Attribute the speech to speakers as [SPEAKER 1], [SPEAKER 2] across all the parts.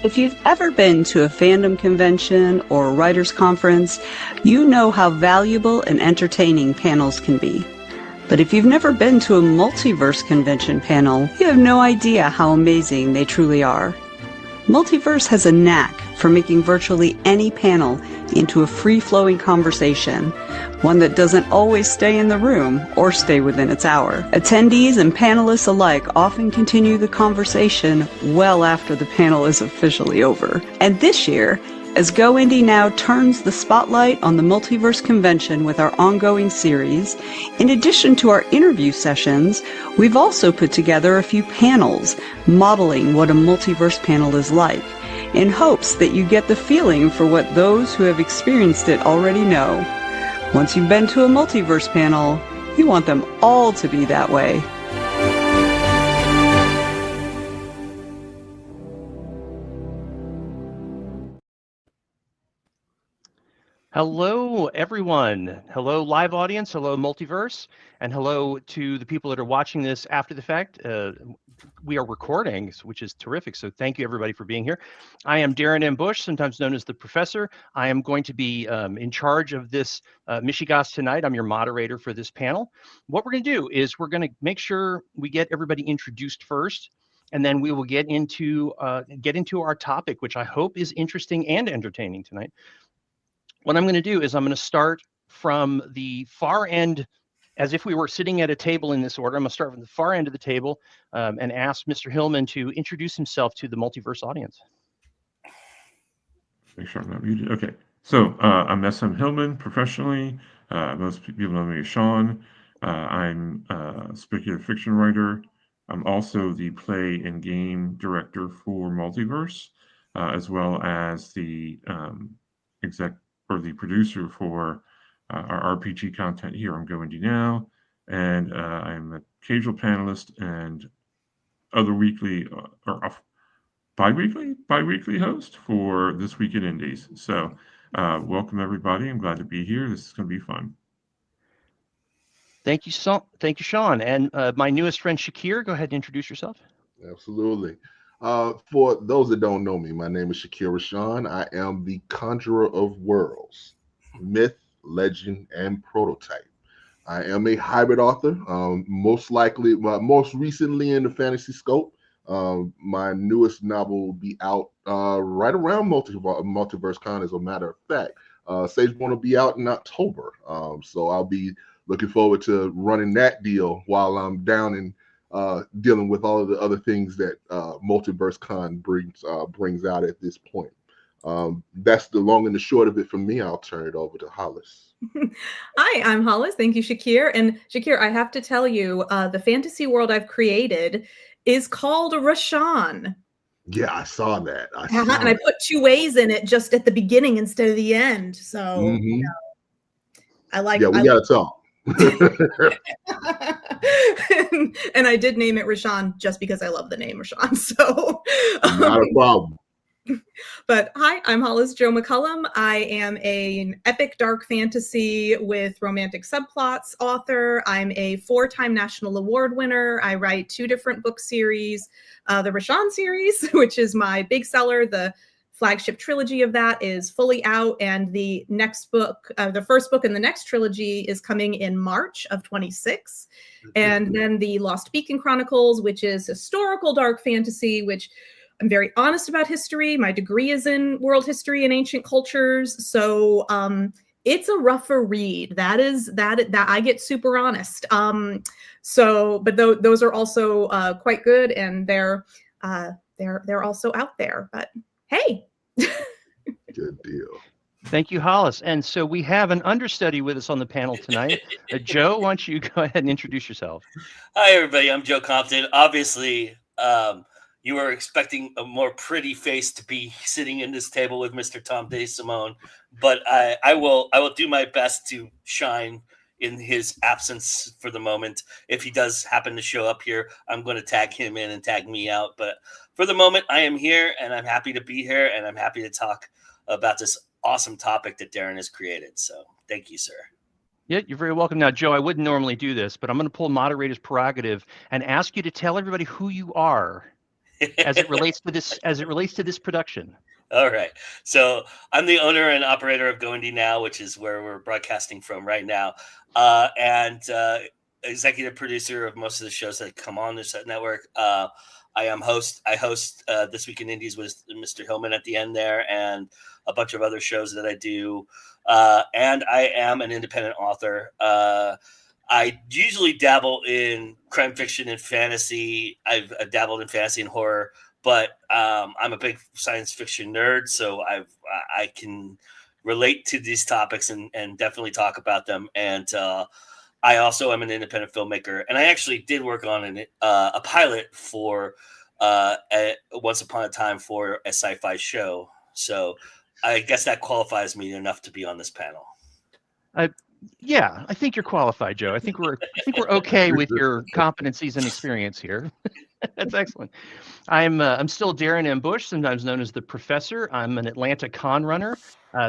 [SPEAKER 1] If you've ever been to a fandom convention or a writers' conference, you know how valuable and entertaining panels can be. But if you've never been to a multiverse convention panel, you have no idea how amazing they truly are. Multiverse has a knack for making virtually any panel into a free-flowing conversation, one that doesn't always stay in the room or stay within its hour. Attendees and panelists alike often continue the conversation well after the panel is officially over. And this year, as Go Indie Now turns the spotlight on the Multiverse Convention with our ongoing series, in addition to our interview sessions, we've also put together a few panels modeling what a multiverse panel is like, in hopes that you get the feeling for what those who have experienced it already know. Once you've been to a multiverse panel, you want them all to be that way.
[SPEAKER 2] Hello, everyone. Hello, live audience. Hello, Multiverse. And hello to the people that are watching this after the fact. We are recording, which is terrific. So thank you, everybody, for being here. I am Darren M. Bush, sometimes known as the Professor. I am going to be in charge of this Michigas tonight. I'm your moderator for this panel. What we're going to do is we're going to make sure we get everybody introduced first, and then we will get into our topic, which I hope is interesting and entertaining tonight. What I'm going to do is I'm going to start from the far end, as if we were sitting at a table in this order. I'm going to start from the far end of the table and ask Mr. Hillman to introduce himself to the multiverse audience.
[SPEAKER 3] Make sure I'm not muted. Okay, so I'm S.M. Hillman professionally. Most people know me as Sean. I'm a speculative fiction writer. I'm also the play and game director for Multiverse, as well as the the producer for our RPG content here on Go Indie Now, and I'm a occasional panelist and other weekly or bi-weekly host for This Week in Indies. So welcome everybody. I'm glad to be here. This is going to be fun.
[SPEAKER 2] Thank you, Sean. And my newest friend, Shakir, go ahead and introduce yourself.
[SPEAKER 4] Absolutely. For those that don't know me, my name is Shakir Rashan. I am the conjurer of worlds, myth, legend, and prototype. I am a hybrid author, most recently in the fantasy scope. My newest novel will be out right around Multiverse Con, as a matter of fact. Sageborn will be out in October. So I'll be looking forward to running that deal while I'm down in dealing with all of the other things that Multiverse Con brings out at this point. That's the long and the short of it from me. I'll turn it over to Hollis.
[SPEAKER 5] Hi, I'm Hollis. Thank you, Shakir. And Shakir, I have to tell you, the fantasy world I've created is called Rashan.
[SPEAKER 4] Yeah, I saw that.
[SPEAKER 5] And I put 2 ways in it just at the beginning instead of the end. So you know, I like.
[SPEAKER 4] Yeah, we gotta talk.
[SPEAKER 5] and I did name it Rashan just because I love the name Rashan. So
[SPEAKER 4] not a problem.
[SPEAKER 5] But hi, I'm Hollis Jo McCullum. I am an epic dark fantasy with romantic subplots author. I'm a 4-time national award winner. I write 2 different book series, the Rashan series, which is my big seller. The flagship trilogy of that is fully out, and the next book, the first book in the next trilogy, is coming in March of 26. And then the Lost Beacon Chronicles, which is historical dark fantasy, which I'm very honest about history. My degree is in world history and ancient cultures, so it's a rougher read. That I get super honest. But those are also quite good, and they're also out there. But hey.
[SPEAKER 4] Good deal.
[SPEAKER 2] Thank you, Hollis. And so we have an understudy with us on the panel tonight. Joe, why don't you go ahead and introduce yourself?
[SPEAKER 6] Hi, everybody. I'm Joe Compton. Obviously, you were expecting a more pretty face to be sitting in this table with Mr. Tom DeSimone, but I will do my best to shine in his absence for the moment. If he does happen to show up here, I'm going to tag him in and tag me out. But for the moment, I am here, and I'm happy to be here, and I'm happy to talk about this awesome topic that Darren has created. So thank you, sir.
[SPEAKER 2] Yeah, you're very welcome. Now, Joe, I wouldn't normally do this, but I'm going to pull moderator's prerogative and ask you to tell everybody who you are. as it relates to this production.
[SPEAKER 6] All right. So I'm the owner and operator of GoIndie Now, which is where we're broadcasting from right now, and executive producer of most of the shows that come on this network. I host This Week in Indies with Mr. Hillman at the end there, and a bunch of other shows that I do. And I am an independent author. I usually dabble in crime fiction and fantasy. I've dabbled in fantasy and horror, but I'm a big science fiction nerd, so I can relate to these topics and definitely talk about them. And I also am an independent filmmaker, and I actually did work on a pilot for Once Upon a Time for a Sci-Fi show. So I guess that qualifies me enough to be on this panel.
[SPEAKER 2] Yeah, I think you're qualified, Joe. I think we're okay with your competencies and experience here. That's excellent. I'm still Darren M. Bush, sometimes known as the Professor. I'm an Atlanta con runner.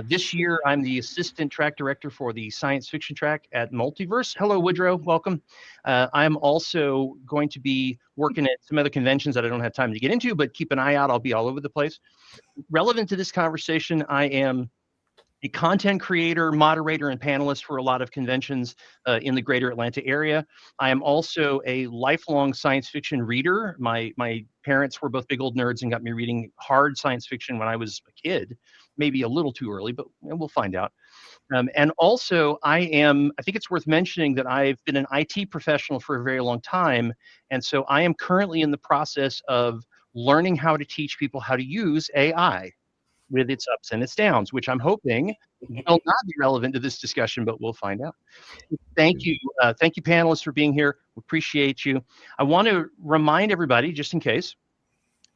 [SPEAKER 2] This year, I'm the assistant track director for the science fiction track at Multiverse. Hello, Woodrow. Welcome. I'm also going to be working at some other conventions that I don't have time to get into, but keep an eye out. I'll be all over the place. Relevant to this conversation, I am a content creator, moderator, and panelist for a lot of conventions in the greater Atlanta area. I am also a lifelong science fiction reader. My parents were both big old nerds and got me reading hard science fiction when I was a kid, maybe a little too early, but we'll find out. And also, I think it's worth mentioning that I've been an IT professional for a very long time. And so I am currently in the process of learning how to teach people how to use AI with its ups and its downs, which I'm hoping will not be relevant to this discussion, but we'll find out. Thank you, panelists, for being here. We appreciate you. I want to remind everybody, just in case,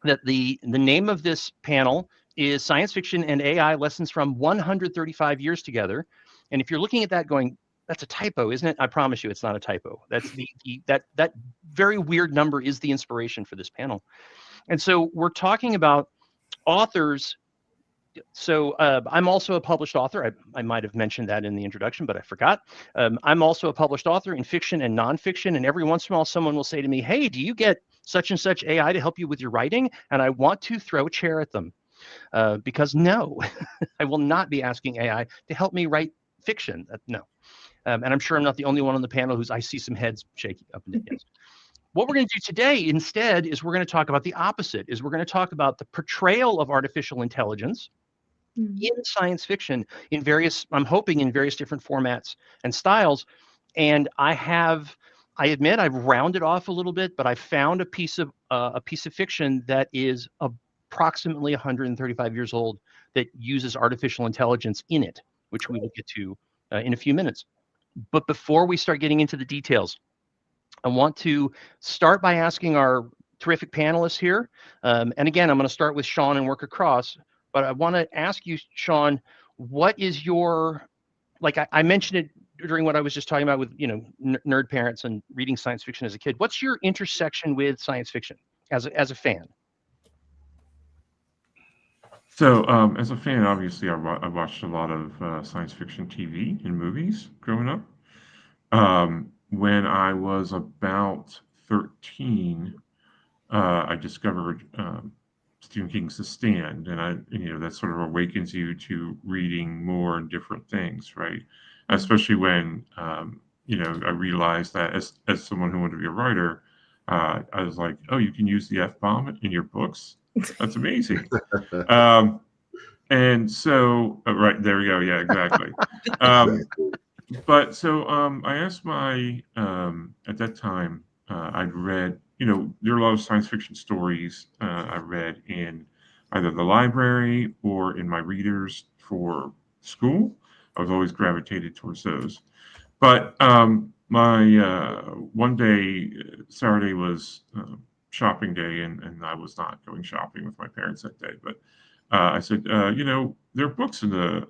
[SPEAKER 2] that the name of this panel is Science Fiction and AI Lessons from 135 Years Together. And if you're looking at that going, that's a typo, isn't it? I promise you it's not a typo. That's that very weird number is the inspiration for this panel. And so we're talking about authors. So I'm also a published author. I might have mentioned that in the introduction, but I forgot. I'm also a published author in fiction and nonfiction. And every once in a while, someone will say to me, hey, do you get such and such AI to help you with your writing? And I want to throw a chair at them because no, I will not be asking AI to help me write fiction. No. And I'm sure I'm not the only one on the panel I see some heads shaking up and down. Yes. What we're going to do today instead is we're going to talk about the opposite, we're going to talk about the portrayal of artificial intelligence in science fiction I'm hoping in various different formats and styles. And I admit I've rounded off a little bit, but I found a piece of fiction that is approximately 135 years old that uses artificial intelligence in it, which we will get to in a few minutes. But before we start getting into the details, I want to start by asking our terrific panelists here. And again, I'm going to start with Sean and work across. But I want to ask you, Sean, what is your, like I mentioned it during what I was just talking about with, nerd parents and reading science fiction as a kid. What's your intersection with science fiction as a fan?
[SPEAKER 3] So as a fan, obviously, I watched a lot of science fiction TV and movies growing up. When I was about 13, I discovered Stephen King's The Stand, and that sort of awakens you to reading more and different things, right? Especially when I realized that as someone who wanted to be a writer, I was like, oh, you can use the F-bomb in your books? That's amazing. And so, right, there we go. Yeah, exactly. But so I asked at that time, I'd read, there are a lot of science fiction stories I read in either the library or in my readers for school. I've always gravitated towards those. But my one day, Saturday was shopping day, and I was not going shopping with my parents that day. But I said, there are books in the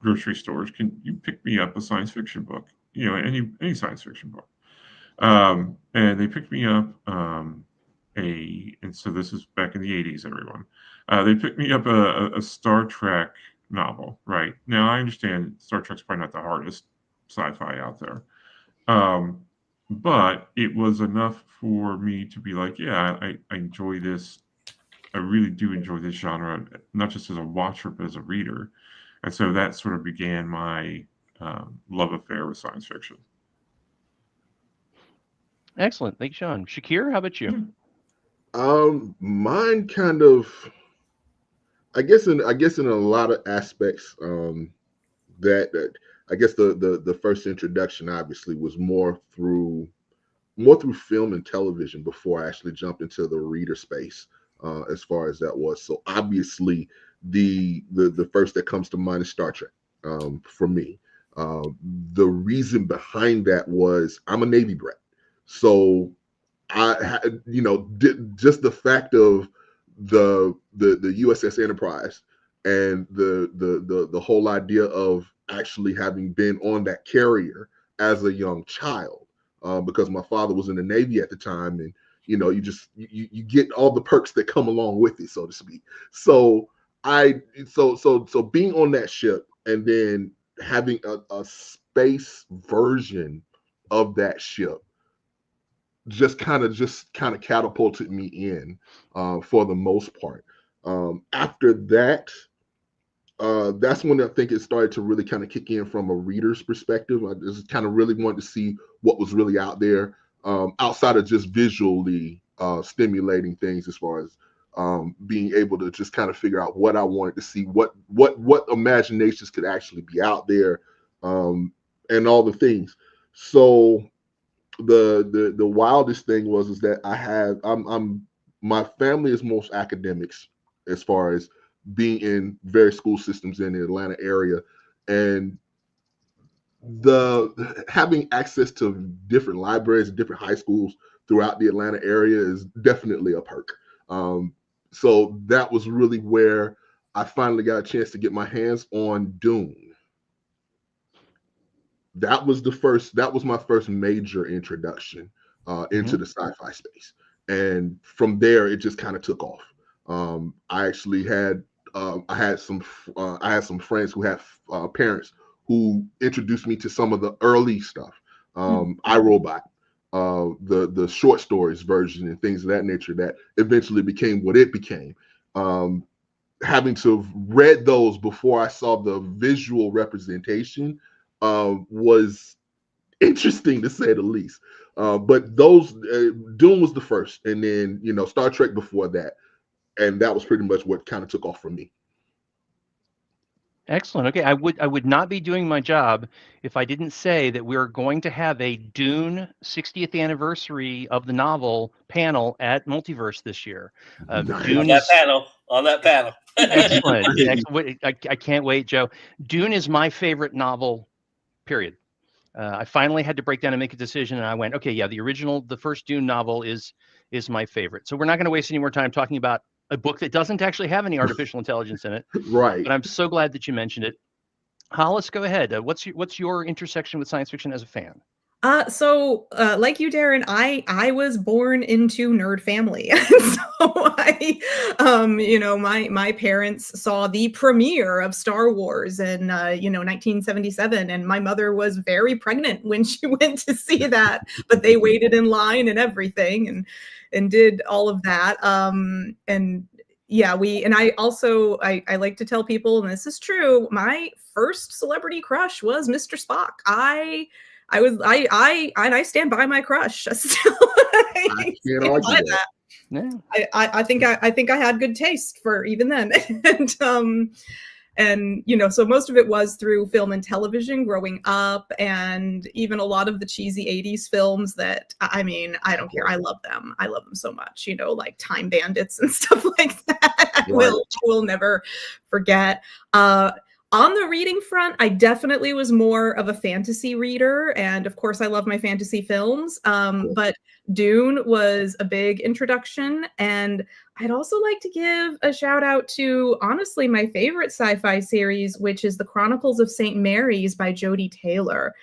[SPEAKER 3] grocery stores. Can you pick me up a science fiction book? Any science fiction book. And they picked me up and so this is back in the 80s, everyone. They picked me up a Star Trek novel, right? Now, I understand Star Trek's probably not the hardest sci-fi out there. But it was enough for me to be like, yeah, I enjoy this I really do enjoy this genre, not just as a watcher, but as a reader. And so that sort of began my love affair with science fiction.
[SPEAKER 2] Excellent. Thank you, Sean. Shakir, how about you?
[SPEAKER 4] Mine kind of, I guess in a lot of aspects, that I guess the first introduction obviously was more through film and television before I actually jumped into the reader space, as far as that was. So obviously the first that comes to mind is Star Trek, for me. The reason behind that was I'm a Navy brat. So just the fact of the USS Enterprise and the whole idea of actually having been on that carrier as a young child, because my father was in the Navy at the time, and you get all the perks that come along with it, so to speak. So so being on that ship and then having a space version of that ship just kind of catapulted me in, for the most part. After that, that's when I think it started to really kind of kick in from a reader's perspective. I just kind of really wanted to see what was really out there, outside of just visually stimulating things, as far as being able to just kind of figure out what I wanted to see, what imaginations could actually be out there, and all the things. So the wildest thing was that I'm my family is most academics, as far as being in various school systems in the Atlanta area, and having access to different libraries, different high schools throughout the Atlanta area is definitely a perk. So that was really where I finally got a chance to get my hands on Dune. That was my first major introduction into the sci-fi space, and from there it just kind of took off. I actually had I had some friends who had parents who introduced me to some of the early stuff, iRobot, the short stories version and things of that nature that eventually became what it became. Having to have read those before I saw the visual representation was interesting, to say the least. But those Dune was the first, and then Star Trek before that, and that was pretty much what kind of took off for me.
[SPEAKER 2] Excellent. Okay, I would not be doing my job if I didn't say that we're going to have a Dune 60th anniversary of the novel panel at Multiverse this year.
[SPEAKER 4] Nice.
[SPEAKER 2] Dune
[SPEAKER 6] On that panel.
[SPEAKER 2] Excellent. Excellent. I can't wait, Joe. Dune is my favorite novel, period. I finally had to break down and make a decision, and I went, okay, yeah, the first Dune novel is my favorite. So we're not going to waste any more time talking about a book that doesn't actually have any artificial intelligence in it.
[SPEAKER 4] Right.
[SPEAKER 2] But I'm so glad that you mentioned it. Hollis, go ahead. What's your intersection with science fiction as a fan?
[SPEAKER 5] So like you, Darren, I was born into nerd family. So my parents saw the premiere of Star Wars in 1977, and my mother was very pregnant when she went to see that, but they waited in line and everything and did all of that. And yeah, I like to tell people, and this is true, my first celebrity crush was Mr. Spock. I stand by my crush. Still,
[SPEAKER 4] I can't argue that.
[SPEAKER 2] Yeah.
[SPEAKER 5] I think I had good taste for even then, and so most of it was through film and television growing up, and even a lot of the cheesy 80s films that, I don't care. I love them so much, like Time Bandits and stuff like that.
[SPEAKER 4] Right.
[SPEAKER 5] I will never forget. On the reading front, I definitely was more of a fantasy reader. And of course, I love my fantasy films. But Dune was a big introduction. And I'd also like to give a shout out to, honestly, my favorite sci-fi series, which is The Chronicles of St. Mary's by Jodi Taylor,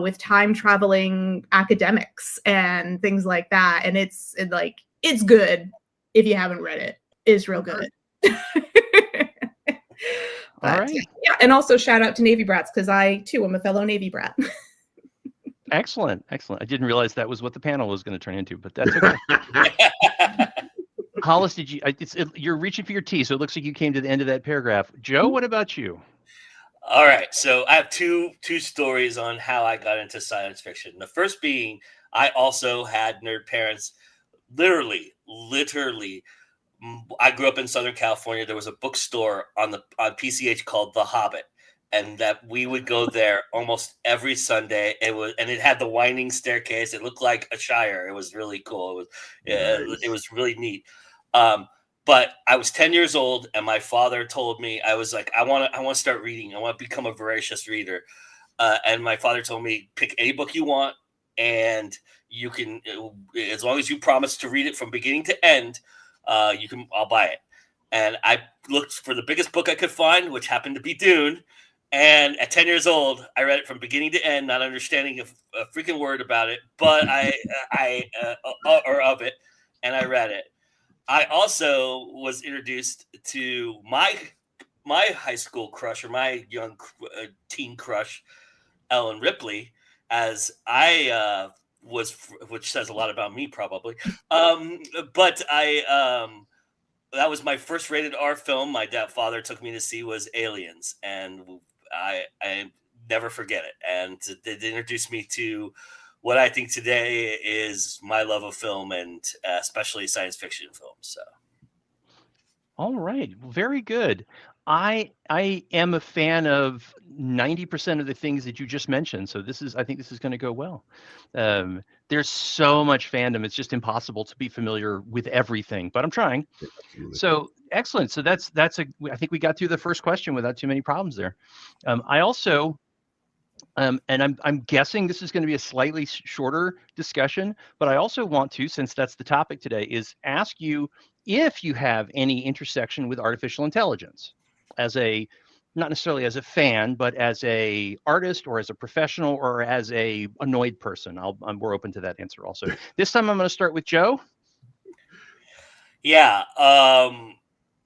[SPEAKER 5] with time traveling academics and things like that. And it's good if you haven't read it. It's real good. But,
[SPEAKER 2] all right.
[SPEAKER 5] Yeah, and also shout out to Navy brats, because I too am a fellow Navy brat.
[SPEAKER 2] Excellent. I didn't realize that was what the panel was going to turn into, but that's okay. Hollis, you're reaching for your tea, so it looks like you came to the end of that paragraph. Joe, what about you?
[SPEAKER 6] All right, so I have two stories on how I got into science fiction. The first being, I also had nerd parents. Literally, I grew up in Southern California. There was a bookstore on PCH called The Hobbit, and that we would go there almost every Sunday. It had the winding staircase. It looked like a shire. It was really cool. It was really neat. But I was 10 years old, and my father told me, I was like, I want to start reading. I want to become a voracious reader. And my father told me, pick any book you want, and you can, as long as you promise to read it from beginning to end, I'll buy it. And I looked for the biggest book I could find, which happened to be Dune. And at 10 years old, I read it from beginning to end, not understanding a freaking word about it, but of it, and I read it. I also was introduced to my high school crush, or my young teen crush, Ellen Ripley, as I which says a lot about me probably. But that was my first rated R film. My father took me to see was Aliens, and I never forget it. And it introduced me to what I think today is my love of film, and especially science fiction films. So,
[SPEAKER 2] all right, very good. I am a fan of 90% of the things that you just mentioned. So I think this is going to go well. There's so much fandom; it's just impossible to be familiar with everything. But I'm trying. Absolutely. So excellent. So I think we got through the first question without too many problems there. I also. And I'm guessing this is going to be a slightly shorter discussion, but I also want to, since that's the topic today, is ask you if you have any intersection with artificial intelligence, not necessarily as a fan, but as a artist or as a professional or as a annoyed person. We're open to that answer also. This time I'm going to start with Joe.
[SPEAKER 6] Yeah,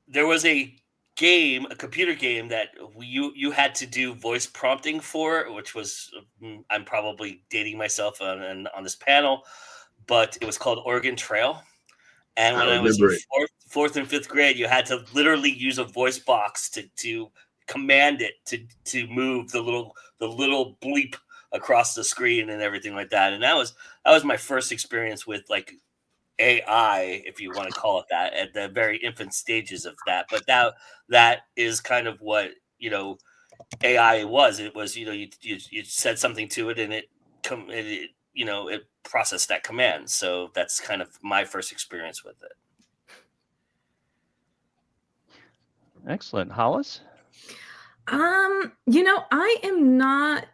[SPEAKER 6] there was a computer game that you had to do voice prompting for, which was, I'm probably dating myself on this panel, but it was called Oregon Trail. And when I was in fourth and fifth grade, you had to literally use a voice box to command it to move the little bleep across the screen and everything like that. And that was my first experience with like AI, if you want to call it that, at the very infant stages of that. But that is kind of what AI was. It was you said something to it, and it processed that command. So that's kind of my first experience with it.
[SPEAKER 2] Excellent. Hollis?
[SPEAKER 5] I am not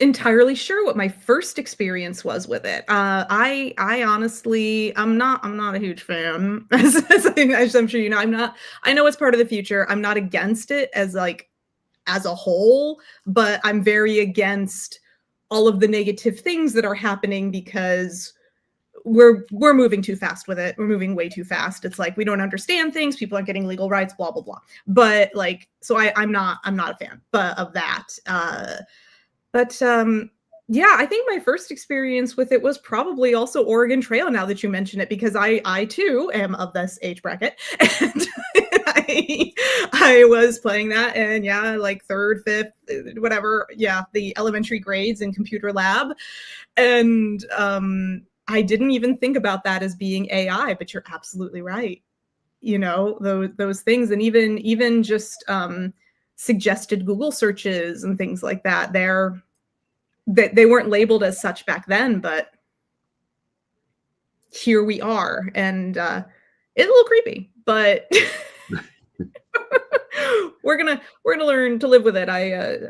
[SPEAKER 5] entirely sure what my first experience was with it. I honestly, I'm not a huge fan. As I'm sure you know, I know it's part of the future. I'm not against it as a whole, but I'm very against all of the negative things that are happening because we're moving too fast with it. We're moving way too fast. It's like we don't understand things. People aren't getting legal rights. Blah blah blah. But so I'm not a fan, of that. Yeah, I think my first experience with it was probably also Oregon Trail. Now that you mention it, because I too am of this age bracket, and I was playing that, and yeah, like third, fifth, whatever, yeah, the elementary grades in computer lab, and I didn't even think about that as being AI, but you're absolutely right. Those things, and even just suggested Google searches and things like that. They weren't labeled as such back then, but here we are, and it's a little creepy, but we're gonna learn to live with it.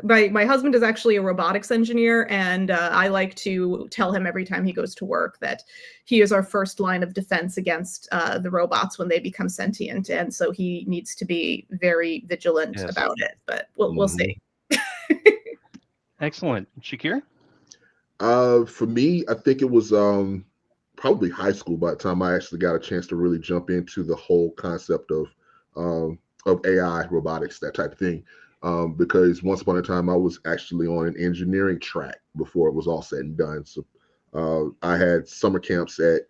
[SPEAKER 5] My husband is actually a robotics engineer, and I like to tell him every time he goes to work that he is our first line of defense against the robots when they become sentient, and so he needs to be very vigilant about it. But we'll see.
[SPEAKER 2] Excellent. Shakir?
[SPEAKER 4] For me, I think it was probably high school by the time I actually got a chance to really jump into the whole concept of AI, robotics, that type of thing. Because once upon a time, I was actually on an engineering track before it was all said and done. So I had summer camps at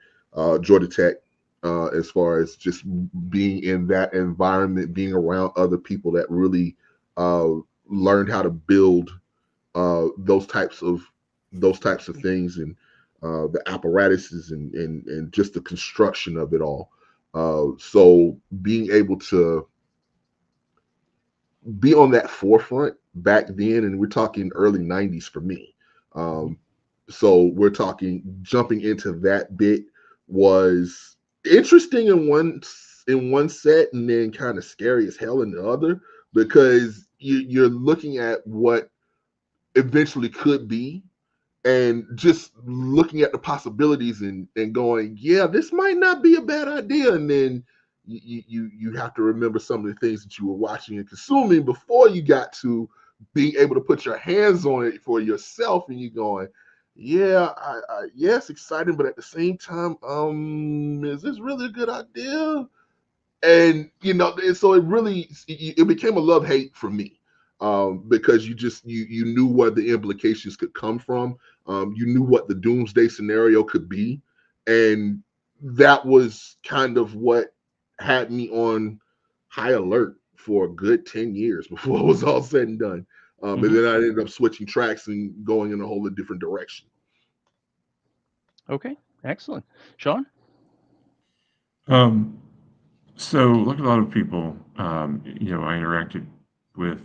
[SPEAKER 4] Georgia Tech, as far as just being in that environment, being around other people that really learned how to build those types of things, and the apparatuses, and just the construction of it all. So being able to be on that forefront back then, and we're talking early 90s for me. So we're talking jumping into that bit was interesting in one set, and then kind of scary as hell in the other, because you're looking at what eventually could be, and just looking at the possibilities, and going, yeah, this might not be a bad idea. And then you have to remember some of the things that you were watching and consuming before you got to being able to put your hands on it for yourself, and you going, yeah, yeah, it's exciting, but at the same time, is this really a good idea? And and so it became a love hate for me, because you knew where the implications could come from. You knew what the doomsday scenario could be, and that was kind of what had me on high alert for a good 10 years before it was all said and done. And then I ended up switching tracks and going in a whole different direction.
[SPEAKER 2] Okay, excellent. Sean?
[SPEAKER 3] So, like a lot of people, I interacted with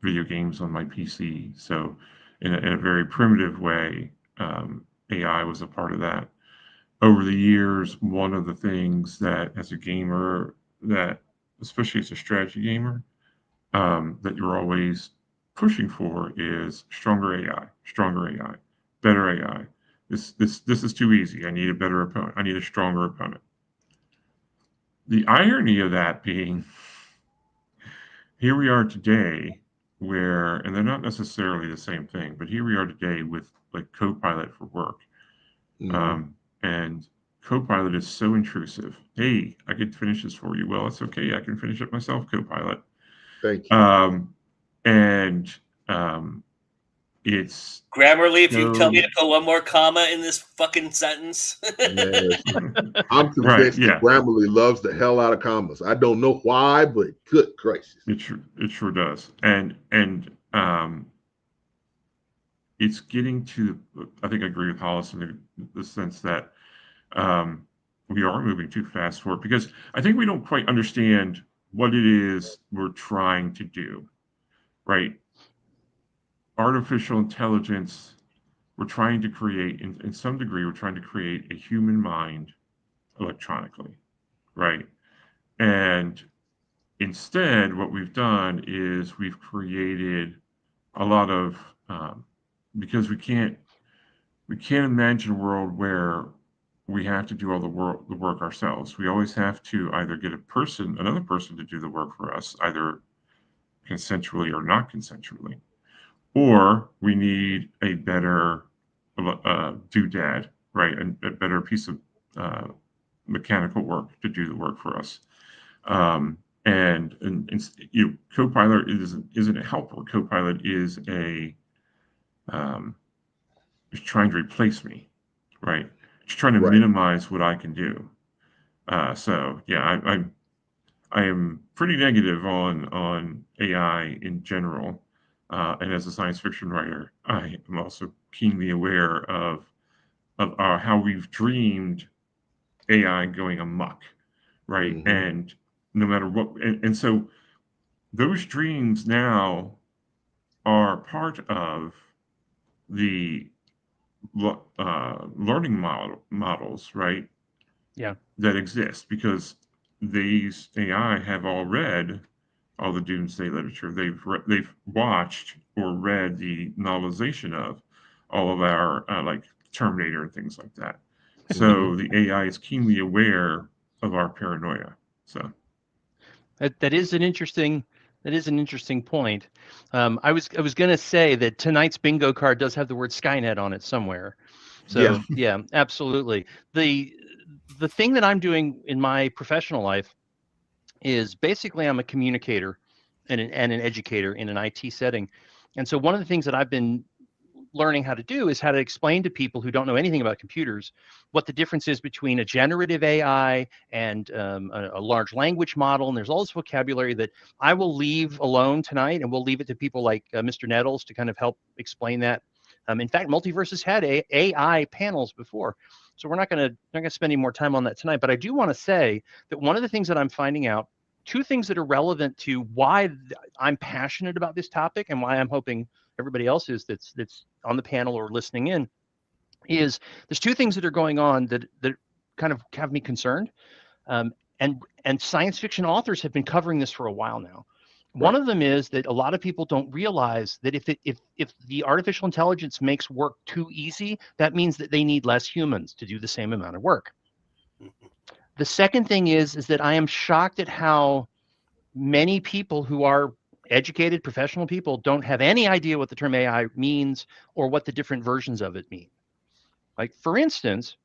[SPEAKER 3] video games on my PC. So, in a very primitive way, AI was a part of that. Over the years, one of the things that, as a gamer, that especially as a strategy gamer, that you're always pushing for is stronger AI, better AI. This is too easy. I need a better opponent. I need a stronger opponent. The irony of that being, here we are today, where, and they're not necessarily the same thing, but here we are today with like Copilot for work. And Copilot is so intrusive. Hey, I could finish this for you. Well, it's okay. I can finish it myself, Copilot.
[SPEAKER 4] Thank you.
[SPEAKER 3] And it's
[SPEAKER 6] Grammarly, if you tell me to put one more comma in this fucking sentence.
[SPEAKER 4] Yes. I'm convinced
[SPEAKER 3] Right, yeah.
[SPEAKER 4] that Grammarly loves the hell out of commas. I don't know why, but good gracious.
[SPEAKER 3] It sure does. And it's getting to, I think I agree with Hollis in the sense that we are moving too fast for it, because I think we don't quite understand what it is we're trying to do, right? Artificial intelligence, we're trying to create, in some degree, we're trying to create a human mind electronically, right? And instead, what we've done is we've created a lot of, because we can't imagine a world where we have to do all the work ourselves. We always have to either get another person to do the work for us, either consensually or not consensually, or we need a better doodad, right? A better piece of mechanical work to do the work for us. And Copilot isn't a helper. Copilot is is trying to replace me, right? It's trying to minimize what I can do. So yeah, I am pretty negative on AI in general. And as a science fiction writer, I am also keenly aware of how we've dreamed AI going amok, right?
[SPEAKER 4] Mm-hmm.
[SPEAKER 3] And no matter what, and so those dreams now are part of the learning models, right?
[SPEAKER 2] Yeah.
[SPEAKER 3] That exist, because these AI have all read all the doomsday literature. They've watched or read the novelization of all of our like Terminator and things like that. So the AI is keenly aware of our paranoia. So
[SPEAKER 2] that is an interesting point. I was going to say that tonight's bingo card does have the word Skynet on it somewhere. So yeah, absolutely. The thing that I'm doing in my professional life is basically I'm a communicator and an educator in an IT setting. And so one of the things that I've been learning how to do is how to explain to people who don't know anything about computers what the difference is between a generative AI and a large language model. And there's all this vocabulary that I will leave alone tonight, and we'll leave it to people like Mr. Nettles to kind of help explain that. In fact, Multiverse has had AI panels before, so we're not going to spend any more time on that tonight. But I do want to say that one of the things that I'm finding out, two things that are relevant to why I'm passionate about this topic and why I'm hoping everybody else is that's on the panel or listening in, is there's two things that are going on that kind of have me concerned, and science fiction authors have been covering this for a while now. One of them is that a lot of people don't realize that if the artificial intelligence makes work too easy, that means that they need less humans to do the same amount of work. The second thing is that I am shocked at how many people who are educated professional people don't have any idea what the term AI means or what the different versions of it mean. Like, for instance,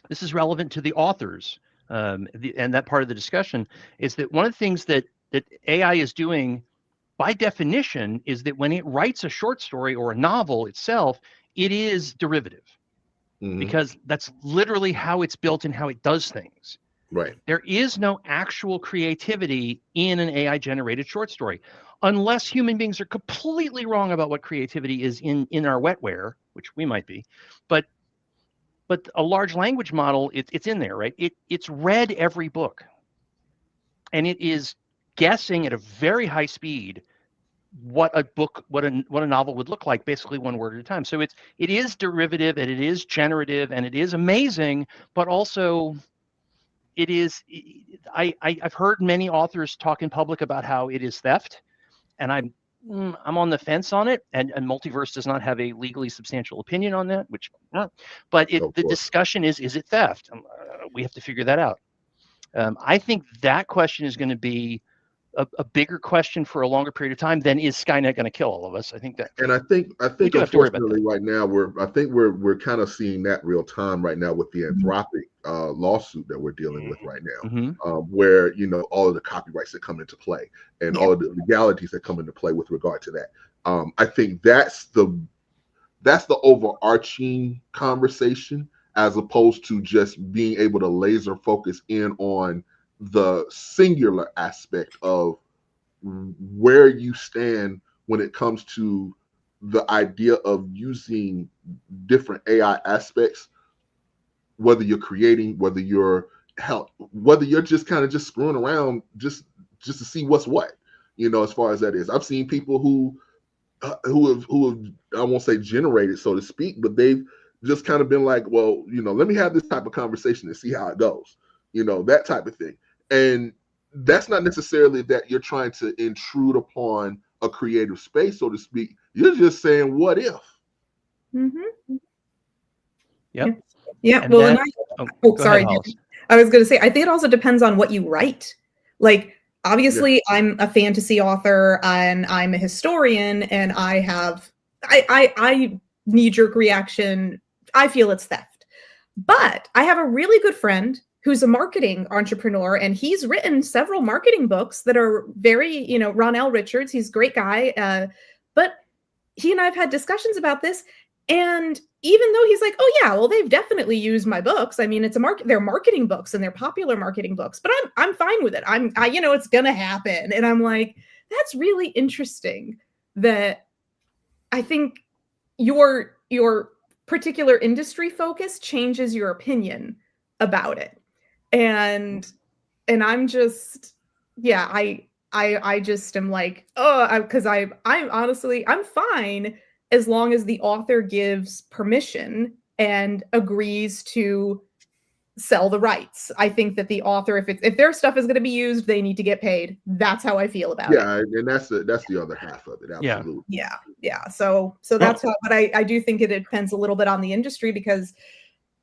[SPEAKER 2] this is relevant to the authors, and that part of the discussion is that one of the things that AI is doing by definition is that when it writes a short story or a novel itself, it is derivative, because that's literally how it's built and how it does things.
[SPEAKER 4] Right.
[SPEAKER 2] There is no actual creativity in an AI generated short story, unless human beings are completely wrong about what creativity is in our wetware, which we might be. But a large language model, it's in there, right? It's read every book, and it is guessing at a very high speed what a novel would look like, basically one word at a time. So it is derivative, and it is generative, and it is amazing, but also it is. I've heard many authors talk in public about how it is theft, and I'm on the fence on it, and Multiverse does not have a legally substantial opinion on that, but the discussion is it theft? We have to figure that out. I think that question is going to be a bigger question for a longer period of time than is Skynet going to kill all of us. I think that,
[SPEAKER 4] and I think unfortunately right now we're kind of seeing that real time right now with the Anthropic lawsuit that we're dealing with right now, where all of the copyrights that come into play and all of the legalities that come into play with regard to that. I think that's the overarching conversation, as opposed to just being able to laser focus in on the singular aspect of where you stand when it comes to the idea of using different AI aspects, whether you're creating, whether you're just kind of just screwing around just to see what's what, as far as that is. I've seen people who have, I won't say generated, so to speak, but they've just kind of been like, well, let me have this type of conversation and see how it goes, that type of thing. And that's not necessarily that you're trying to intrude upon a creative space, so to speak. You're just saying, what if?
[SPEAKER 2] Yep.
[SPEAKER 5] Yeah.
[SPEAKER 2] And
[SPEAKER 5] well,
[SPEAKER 2] sorry.
[SPEAKER 5] I was going to say, I think it also depends on what you write. Like, obviously, I'm a fantasy author and I'm a historian, and I knee-jerk reaction, I feel it's theft. But I have a really good friend who's a marketing entrepreneur, and he's written several marketing books that are very, Ron L. Richards, he's a great guy. But he and I have had discussions about this. And even though he's like, oh yeah, well, they've definitely used my books. I mean, they're marketing books, and they're popular marketing books, but I'm fine with it. It's going to happen. And I'm like, that's really interesting that I think your particular industry focus changes your opinion about it. And I'm just, I just am like, because I'm honestly, I'm fine as long as the author gives permission and agrees to sell the rights. I think that the author, if their stuff is going to be used, they need to get paid. That's how I feel about it.
[SPEAKER 4] Yeah, and that's the other half of it. Absolutely.
[SPEAKER 5] Yeah. So that's how. But I do think it depends a little bit on the industry, because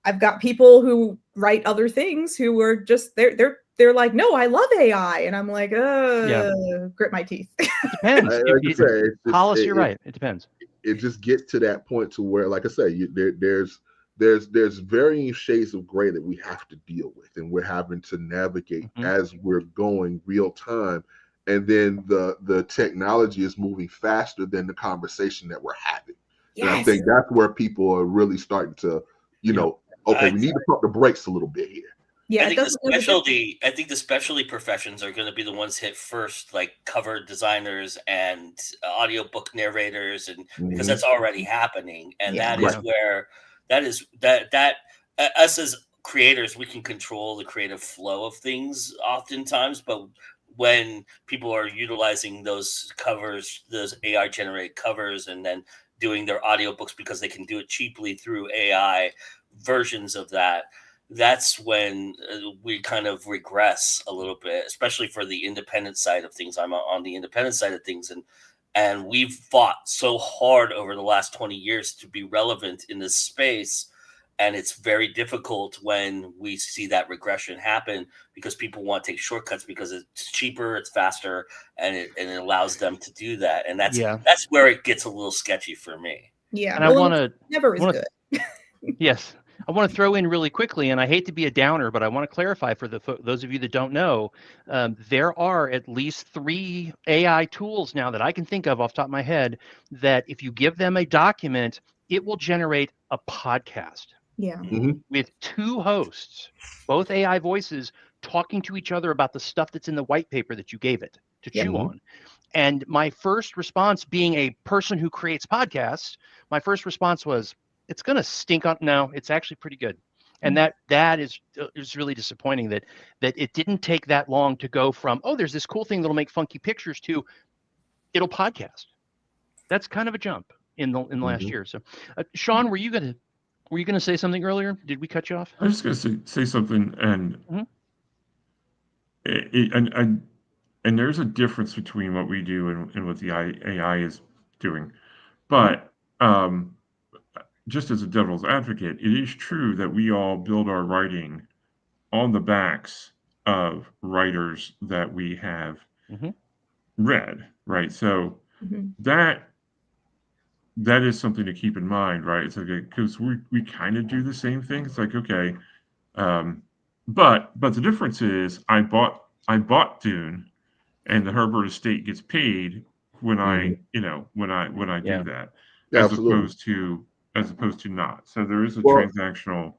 [SPEAKER 5] I've got people who write other things who are just they're like, no, I love AI, and I'm like, grit my teeth.
[SPEAKER 2] It depends. Hollis, you're right. It depends.
[SPEAKER 4] It just gets to that point to where, like I say, there's varying shades of gray that we have to deal with, and we're having to navigate as we're going real time. And then the technology is moving faster than the conversation that we're having. And I think that's where people are really starting to, okay, we need to pump the brakes a little bit here.
[SPEAKER 5] Yeah,
[SPEAKER 6] I think the specialty professions are going to be the ones hit first, like cover designers and audiobook narrators, and because that's already happening, and that is where us as creators, we can control the creative flow of things oftentimes, but when people are utilizing those covers, those AI generated covers, and then doing their audiobooks because they can do it cheaply through AI versions of that, that's when we kind of regress a little bit, especially for the independent side of things. I'm on the independent side of things, and we've fought so hard over the last 20 years to be relevant in this space. And it's very difficult when we see that regression happen because people want to take shortcuts because it's cheaper, it's faster, and it allows them to do that. And that's where it gets a little sketchy for me.
[SPEAKER 5] Yeah,
[SPEAKER 2] and I want to
[SPEAKER 5] never is good.
[SPEAKER 2] Yes, I want to throw in really quickly, and I hate to be a downer, but I want to clarify for those of you that don't know, there are at least 3 AI tools now that I can think of off the top of my head that if you give them a document, it will generate a podcast.
[SPEAKER 5] Yeah.
[SPEAKER 2] With 2 hosts, both AI voices, talking to each other about the stuff that's in the white paper that you gave it to chew on. And my first response, being a person who creates podcasts, my first response was, it's going to stink on. No, it's actually pretty good. And that is really disappointing that it didn't take that long to go from, oh, there's this cool thing that'll make funky pictures to it'll podcast. That's kind of a jump in the last year. So, Sean, were you going to say something earlier? Did we cut you off?
[SPEAKER 3] I was just going to say something, and and there's a difference between what we do and what the AI is doing. But just as a devil's advocate, it is true that we all build our writing on the backs of writers that we have read, right? So that is something to keep in mind, right? It's like, because we kind of do the same thing. It's like, okay, but the difference is I bought Dune, and the Herbert estate gets paid when I do that, as opposed to not. So there is a transactional.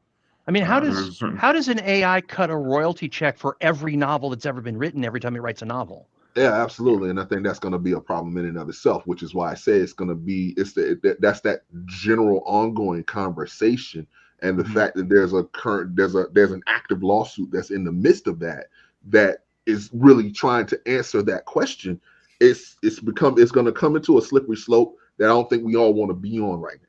[SPEAKER 2] I mean, how does an AI cut a royalty check for every novel that's ever been written every time it writes a novel?
[SPEAKER 4] Yeah, absolutely. And I think that's going to be a problem in and of itself, which is why I say that's that general ongoing conversation. And the fact that there's an active lawsuit that's in the midst of that is really trying to answer that question. It's going to come into a slippery slope that I don't think we all want to be on right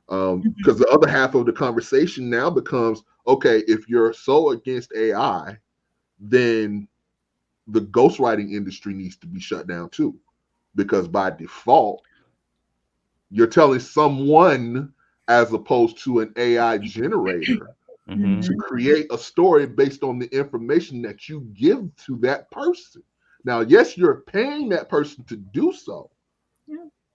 [SPEAKER 4] now. Because the other half of the conversation now becomes, okay, if you're so against AI, then the ghostwriting industry needs to be shut down too, because by default, you're telling someone as opposed to an AI generator to create a story based on the information that you give to that person. Now, yes, you're paying that person to do so,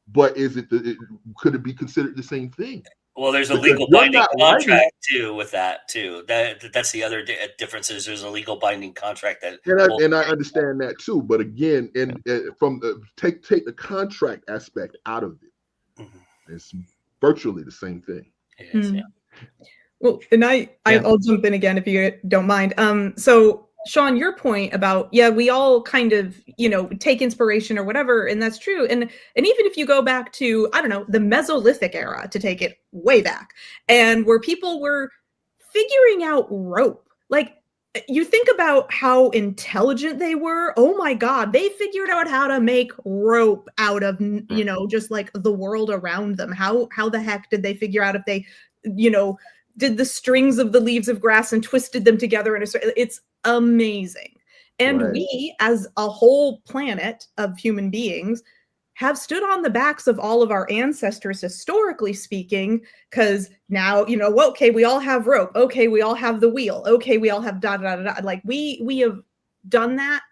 [SPEAKER 4] but could it be considered the same thing?
[SPEAKER 6] Well, there's a legal binding contract too with that too. That's the other difference is there's a legal binding contract that.
[SPEAKER 4] And I understand that too, but again, from take the contract aspect out of it, it's virtually the same thing.
[SPEAKER 6] It is, yeah.
[SPEAKER 5] Well, and I'll jump in again if you don't mind. So Sean, your point about, we all kind of, take inspiration or whatever, and that's true. And even if you go back to, I don't know, the Mesolithic era, to take it way back, and where people were figuring out rope, like, you think about how intelligent they were. Oh my God, they figured out how to make rope out of, just like the world around them. How the heck did they figure out if they, did the strings of the leaves of grass and twisted them together it's amazing. And we, as a whole planet of human beings, have stood on the backs of all of our ancestors, historically speaking, because now, okay, we all have rope. Okay, we all have the wheel. Okay, we all have da-da-da-da. Like, we have done that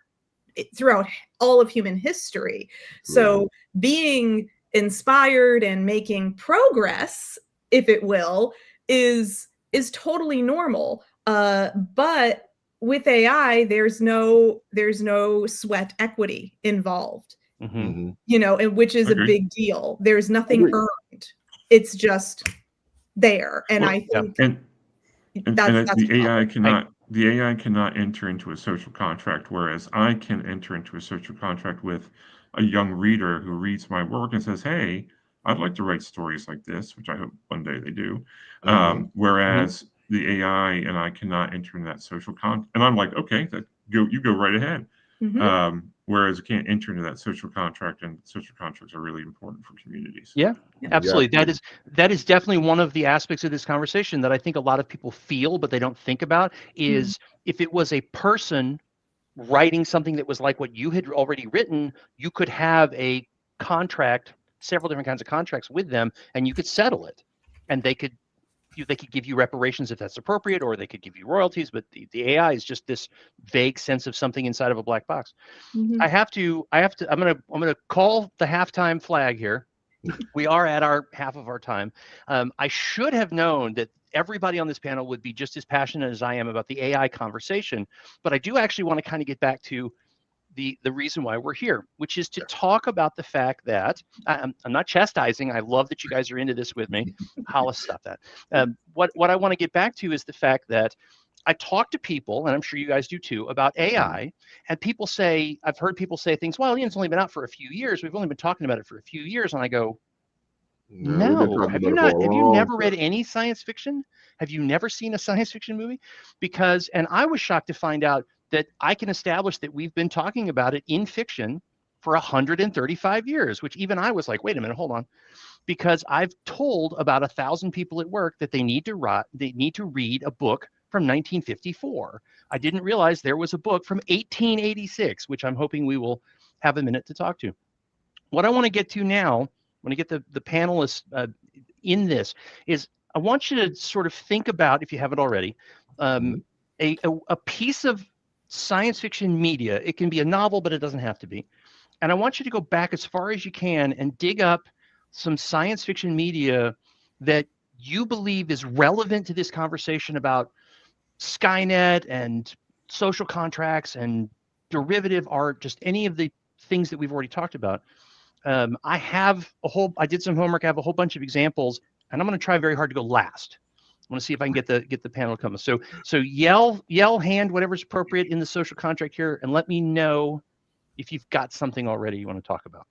[SPEAKER 5] throughout all of human history. So being inspired and making progress, if it will, is totally normal. But with AI, there's no sweat equity involved, and which is a big deal. There's nothing earned. It's just there. And
[SPEAKER 3] Well,
[SPEAKER 5] I think
[SPEAKER 3] and
[SPEAKER 5] that's
[SPEAKER 3] the
[SPEAKER 5] a
[SPEAKER 3] AI
[SPEAKER 5] problem.
[SPEAKER 3] cannot enter into a social contract, whereas I can enter into a social contract with a young reader who reads my work and says, "Hey, I'd like to write stories like this," which I hope one day they do. Whereas the AI and I cannot enter into that social contract, and I'm like, "Okay, you go right ahead." Whereas you can't enter into that social contract, and social contracts are really important for communities.
[SPEAKER 2] Yeah, absolutely.
[SPEAKER 4] Yeah.
[SPEAKER 2] That is definitely one of the aspects of this conversation that I think a lot of people feel, but they don't think about is if it was a person writing something that was like what you had already written, you could have a contract, several different kinds of contracts with them, and you could settle it, and they could give you reparations if that's appropriate, or they could give you royalties. But the AI is just this vague sense of something inside of a black box. I'm gonna call the halftime flag here. We are at our half of our time. I should have known that everybody on this panel would be just as passionate as I am about the AI conversation, but I do actually want to kind of get back to the reason why we're here, which is to talk about the fact that I'm not chastising. I love that you guys are into this with me. Hollis, stop that. What I want to get back to is the fact that I talk to people, and I'm sure you guys do too, about AI, and people say, I've heard people say things, well, it's only been out for a few years. We've only been talking about it for a few years. And I go, no, have you never read any science fiction? Have you never seen a science fiction movie? And I was shocked to find out that I can establish that we've been talking about it in fiction for 135 years, which even I was like, wait a minute, hold on. Because I've told about 1,000 people at work that they need to read a book from 1954. I didn't realize there was a book from 1886, which I'm hoping we will have a minute to talk to. What I want to get to now, when I get the panelists in this, is I want you to sort of think about, if you haven't already, a piece of science fiction media. It can be a novel, but it doesn't have to be. And I want you to go back as far as you can and dig up some science fiction media that you believe is relevant to this conversation about Skynet and social contracts and derivative art, just any of the things that we've already talked about. I did some homework. I have a whole bunch of examples, and I'm going to try very hard to go last. I want to see if I can get the panel to come. So yell, hand, whatever's appropriate in the social contract here, and let me know if you've got something already you want to talk about.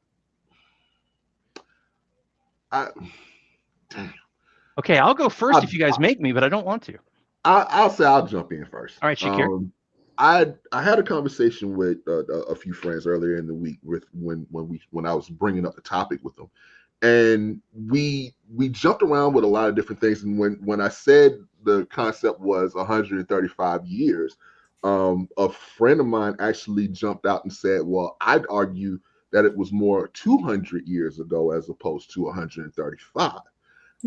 [SPEAKER 2] Okay, I'll go first if you guys make me, but I don't want to.
[SPEAKER 4] I'll say I'll jump in first.
[SPEAKER 2] All right, Shakir.
[SPEAKER 4] I had a conversation with a few friends earlier in the week when I was bringing up the topic with them, and we jumped around with a lot of different things. And when I said the concept was 135 years, a friend of mine actually jumped out and said, "Well, I'd argue that it was more 200 years ago as opposed to 135."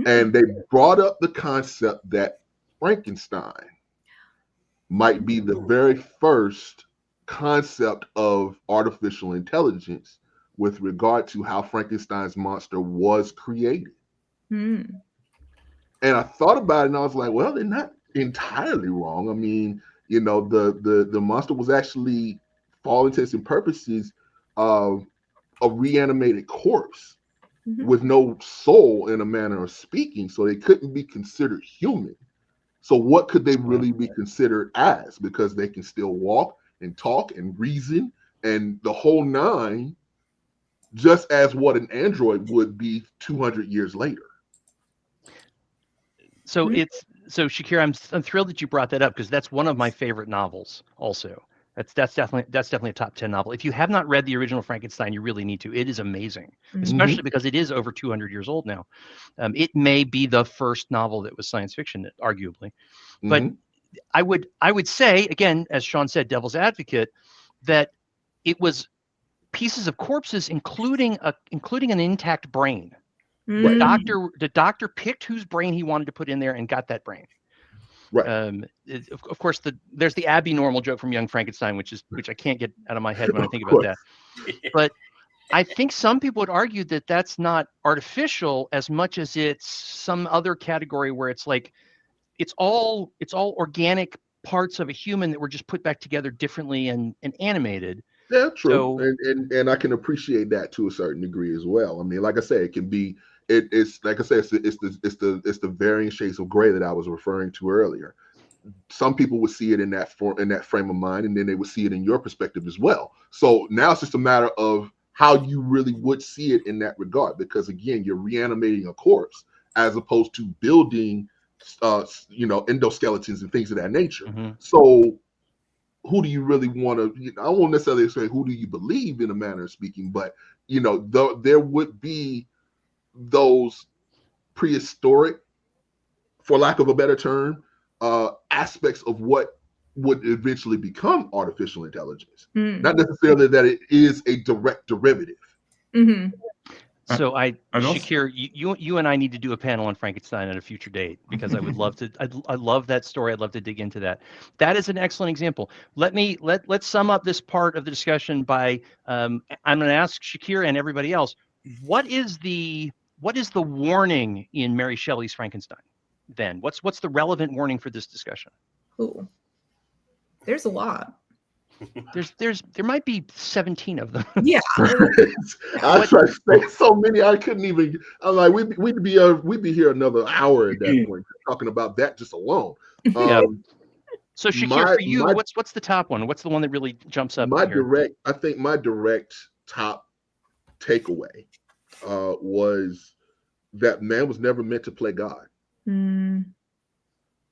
[SPEAKER 4] And they brought up the concept that Frankenstein might be the very first concept of artificial intelligence with regard to how Frankenstein's monster was created. And I thought about it and I was like, well, they're not entirely wrong. I mean, the monster was actually, for all intents and purposes, a reanimated corpse with no soul in a manner of speaking. So they couldn't be considered human. So what could they really be considered as? Because they can still walk and talk and reason and the whole nine, just as what an android would be 200 years later.
[SPEAKER 2] So Shakir, I'm thrilled that you brought that up because that's one of my favorite novels also. That's definitely a top 10 novel. If you have not read the original Frankenstein, you really need to. It is amazing, especially because it is over 200 years old now. It may be the first novel that was science fiction, arguably. But I would say, again, as Sean said, devil's advocate, that it was pieces of corpses, including an intact brain. The doctor picked whose brain he wanted to put in there and got that brain. Right. Of course, there's the Abby Normal joke from Young Frankenstein, which I can't get out of my head when I think about that. But I think some people would argue that that's not artificial as much as it's some other category where it's like it's all organic parts of a human that were just put back together differently and animated.
[SPEAKER 4] Yeah, true. So, and I can appreciate that to a certain degree as well. I mean, like I said, it can be it's like I said, it's the varying shades of gray that I was referring to earlier. Some people would see it in that frame of mind, and then they would see it in your perspective as well. So now it's just a matter of how you really would see it in that regard, because again, you're reanimating a corpse as opposed to building endoskeletons and things of that nature.
[SPEAKER 2] Mm-hmm.
[SPEAKER 4] So who do you really want to, I won't necessarily say who do you believe in a manner of speaking, but there would be those prehistoric, for lack of a better term, aspects of what would eventually become artificial intelligence. Not necessarily that it is a direct derivative.
[SPEAKER 5] Mm-hmm.
[SPEAKER 2] So Shakir, you and I need to do a panel on Frankenstein at a future date, because I would love to. I love that story. I'd love to dig into that. That is an excellent example. Let's sum up this part of the discussion by I'm going to ask Shakir and everybody else, what is the warning in Mary Shelley's Frankenstein? Then what's the relevant warning for this discussion?
[SPEAKER 5] Ooh, there's a lot.
[SPEAKER 2] There might be 17 of them.
[SPEAKER 5] Yeah.
[SPEAKER 4] I tried to say so many I couldn't even. I'm like, we'd be here another hour at that point talking about that just alone.
[SPEAKER 2] So Shakir, for you, what's the top one? What's the one that really jumps up?
[SPEAKER 4] I think my direct top takeaway was that man was never meant to play God.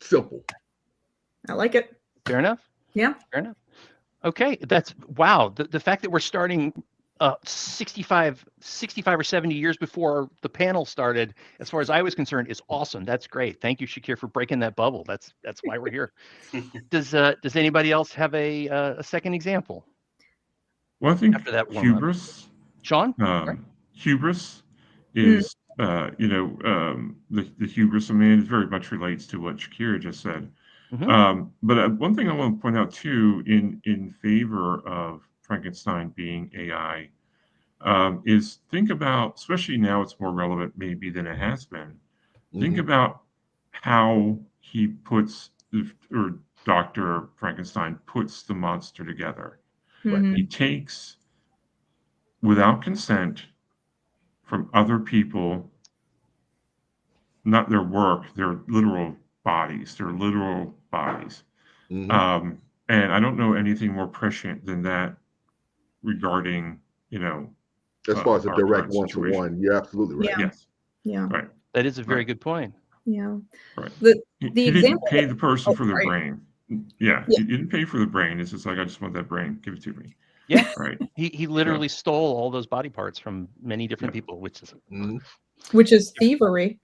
[SPEAKER 4] Simple.
[SPEAKER 5] I like it.
[SPEAKER 2] Fair enough.
[SPEAKER 5] Yeah.
[SPEAKER 2] Fair enough. Okay, that's wow. The fact that we're starting 65 or 70 years before the panel started, as far as I was concerned, is awesome. That's great. Thank you, Shakir, for breaking that bubble. That's why we're here. Does anybody else have a second example?
[SPEAKER 3] Well, I think
[SPEAKER 2] after that
[SPEAKER 3] hubris.
[SPEAKER 2] Sean?
[SPEAKER 3] Hubris is the hubris of man very much relates to what Shakira just said.
[SPEAKER 2] Mm-hmm.
[SPEAKER 3] But one thing I want to point out too, in favor of Frankenstein being AI, is think about, especially now it's more relevant maybe than it has been. Mm-hmm. Think about how he puts, or Dr. Frankenstein puts the monster together.
[SPEAKER 5] Mm-hmm.
[SPEAKER 3] He takes, without consent from other people, not their work, their literal bodies.
[SPEAKER 4] Mm-hmm.
[SPEAKER 3] And I don't know anything more prescient than that regarding,
[SPEAKER 4] as far as a direct one-to-one. You're absolutely right.
[SPEAKER 5] Yeah.
[SPEAKER 3] Yes.
[SPEAKER 5] Yeah.
[SPEAKER 3] Right.
[SPEAKER 2] That is a very good point.
[SPEAKER 5] Yeah.
[SPEAKER 3] Right.
[SPEAKER 5] The
[SPEAKER 3] he
[SPEAKER 5] example
[SPEAKER 3] didn't pay the person for their
[SPEAKER 5] sorry.
[SPEAKER 3] brain. Yeah. He didn't pay for the brain. It's just like, I just want that brain. Give it to me.
[SPEAKER 2] Yeah.
[SPEAKER 3] Right.
[SPEAKER 2] He literally stole all those body parts from many different people, which is
[SPEAKER 5] thievery.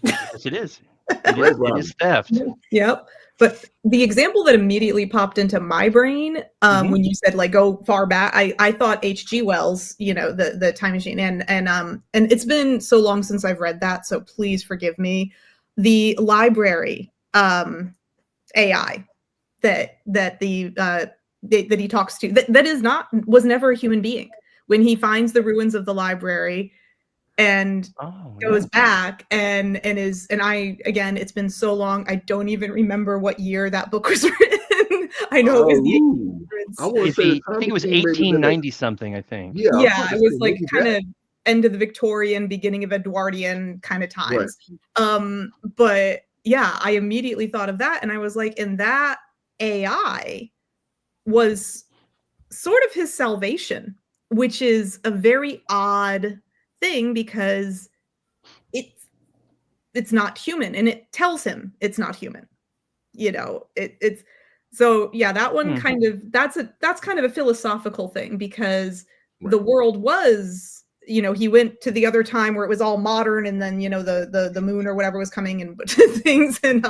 [SPEAKER 2] Yes, it is. It is theft.
[SPEAKER 5] Yep. But the example that immediately popped into my brain when you said like go far back, I thought H.G. Wells, the Time Machine, and it's been so long since I've read that, so please forgive me. The library AI that he talks to was never a human being. When he finds the ruins of the library and goes back and it's been so long, I don't even remember what year that book was written. I know it was the 1800s.
[SPEAKER 2] I think it was 1890 something, I think.
[SPEAKER 5] Yeah, it was like kind of end of the Victorian, beginning of Edwardian kind of times. Right. But yeah, I immediately thought of that, and I was like, and that AI was sort of his salvation, which is a very odd thing because it's not human, and it tells him it's not human. It's so yeah, that one kind of that's kind of a philosophical thing, because the world was, he went to the other time where it was all modern, and then the moon or whatever was coming and things, and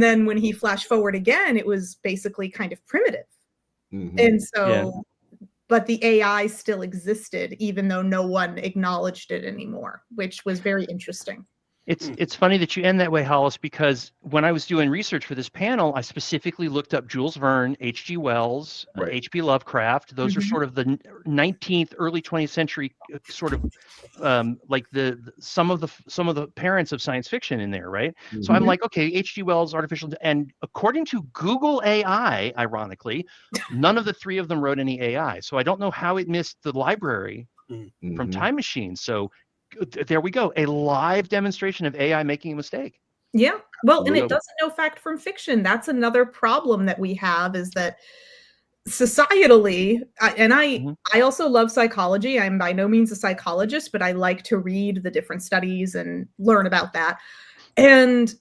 [SPEAKER 5] then when he flashed forward again, it was basically kind of primitive. And so but the AI still existed, even though no one acknowledged it anymore, which was very interesting.
[SPEAKER 2] It's funny that you end that way, Hollis, because when I was doing research for this panel, I specifically looked up Jules Verne, H.G. Wells, H.P. Lovecraft. Those are sort of the 19th, early 20th century sort of like some of the parents of science fiction in there, right? So I'm like, okay, H.G. Wells, artificial, and according to Google AI, ironically, none of the three of them wrote any AI. So I don't know how it missed the library from Time Machine. So there we go. A live demonstration of AI making a mistake.
[SPEAKER 5] Yeah. Well, and it
[SPEAKER 2] Absolutely.
[SPEAKER 5] doesn't know fact from fiction. That's another problem that we have, is that societally, I also love psychology. I'm by no means a psychologist, but I like to read the different studies and learn about that. And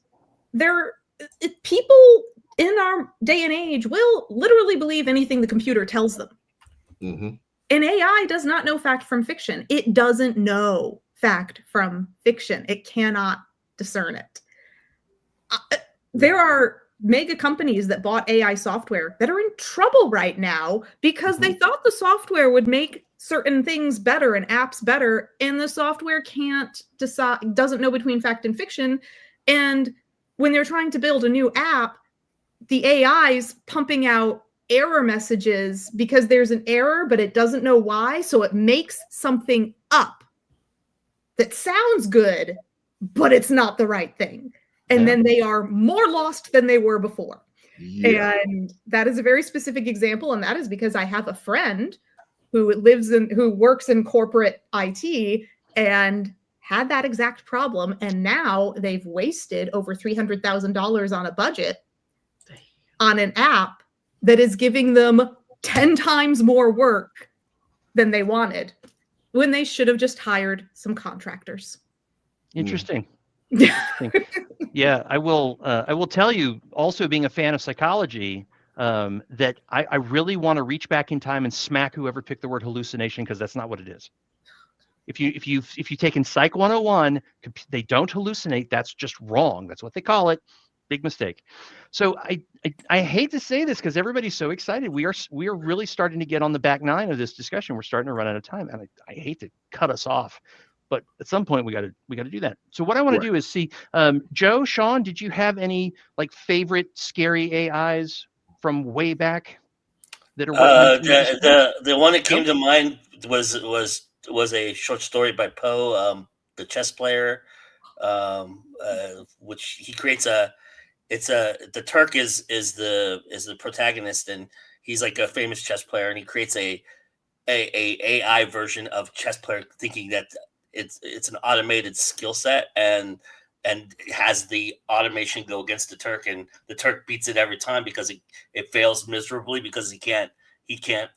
[SPEAKER 5] people in our day and age will literally believe anything the computer tells them.
[SPEAKER 4] Mm-hmm.
[SPEAKER 5] And AI does not know fact from fiction. It doesn't know fact from fiction. It cannot discern it. There are mega companies that bought AI software that are in trouble right now because they thought the software would make certain things better and apps better, and the software can't decide, doesn't know between fact and fiction. And when they're trying to build a new app, the AI's pumping out error messages because there's an error, but it doesn't know why. So it makes something up that sounds good, but it's not the right thing. And then they are more lost than they were before. Yeah. And that is a very specific example. And that is because I have a friend who works in corporate IT and had that exact problem. And now they've wasted over $300,000 on a budget on an app that is giving them 10 times more work than they wanted, when they should have just hired some contractors.
[SPEAKER 2] Interesting. Yeah, I will tell you, also being a fan of psychology, that I really want to reach back in time and smack whoever picked the word hallucination, because that's not what it is. If you've taken Psych 101, they don't hallucinate. That's just wrong. That's what they call it. Big mistake. So I hate to say this because everybody's so excited. We are really starting to get on the back nine of this discussion. We're starting to run out of time, and I hate to cut us off, but at some point we got to do that. So what I want to do is see, Joe, Sean, did you have any favorite scary AIs from way back that are
[SPEAKER 6] the one that came to mind was a short story by Poe, the chess player, which he creates the Turk is the protagonist, and he's like a famous chess player, and he creates a AI version of chess player, thinking that it's an automated skill set, and has the automation go against the Turk, and the Turk beats it every time because it fails miserably because he can't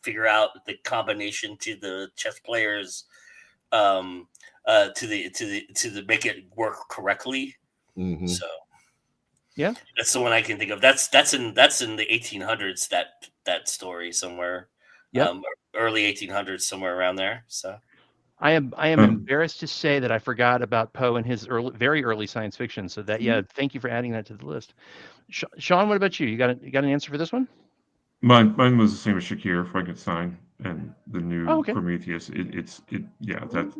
[SPEAKER 6] figure out the combination to the chess players to make it work correctly. Mm-hmm. So
[SPEAKER 2] yeah,
[SPEAKER 6] that's the one I can think of. That's in the 1800s. That story somewhere.
[SPEAKER 2] Yeah,
[SPEAKER 6] early 1800s, somewhere around there. So
[SPEAKER 2] I am embarrassed to say that I forgot about Poe and his very early science fiction. So that thank you for adding that to the list. Sean, what about you? You got an answer for this one?
[SPEAKER 3] Mine was the same as Shakir, Frankenstein, and the new Prometheus. That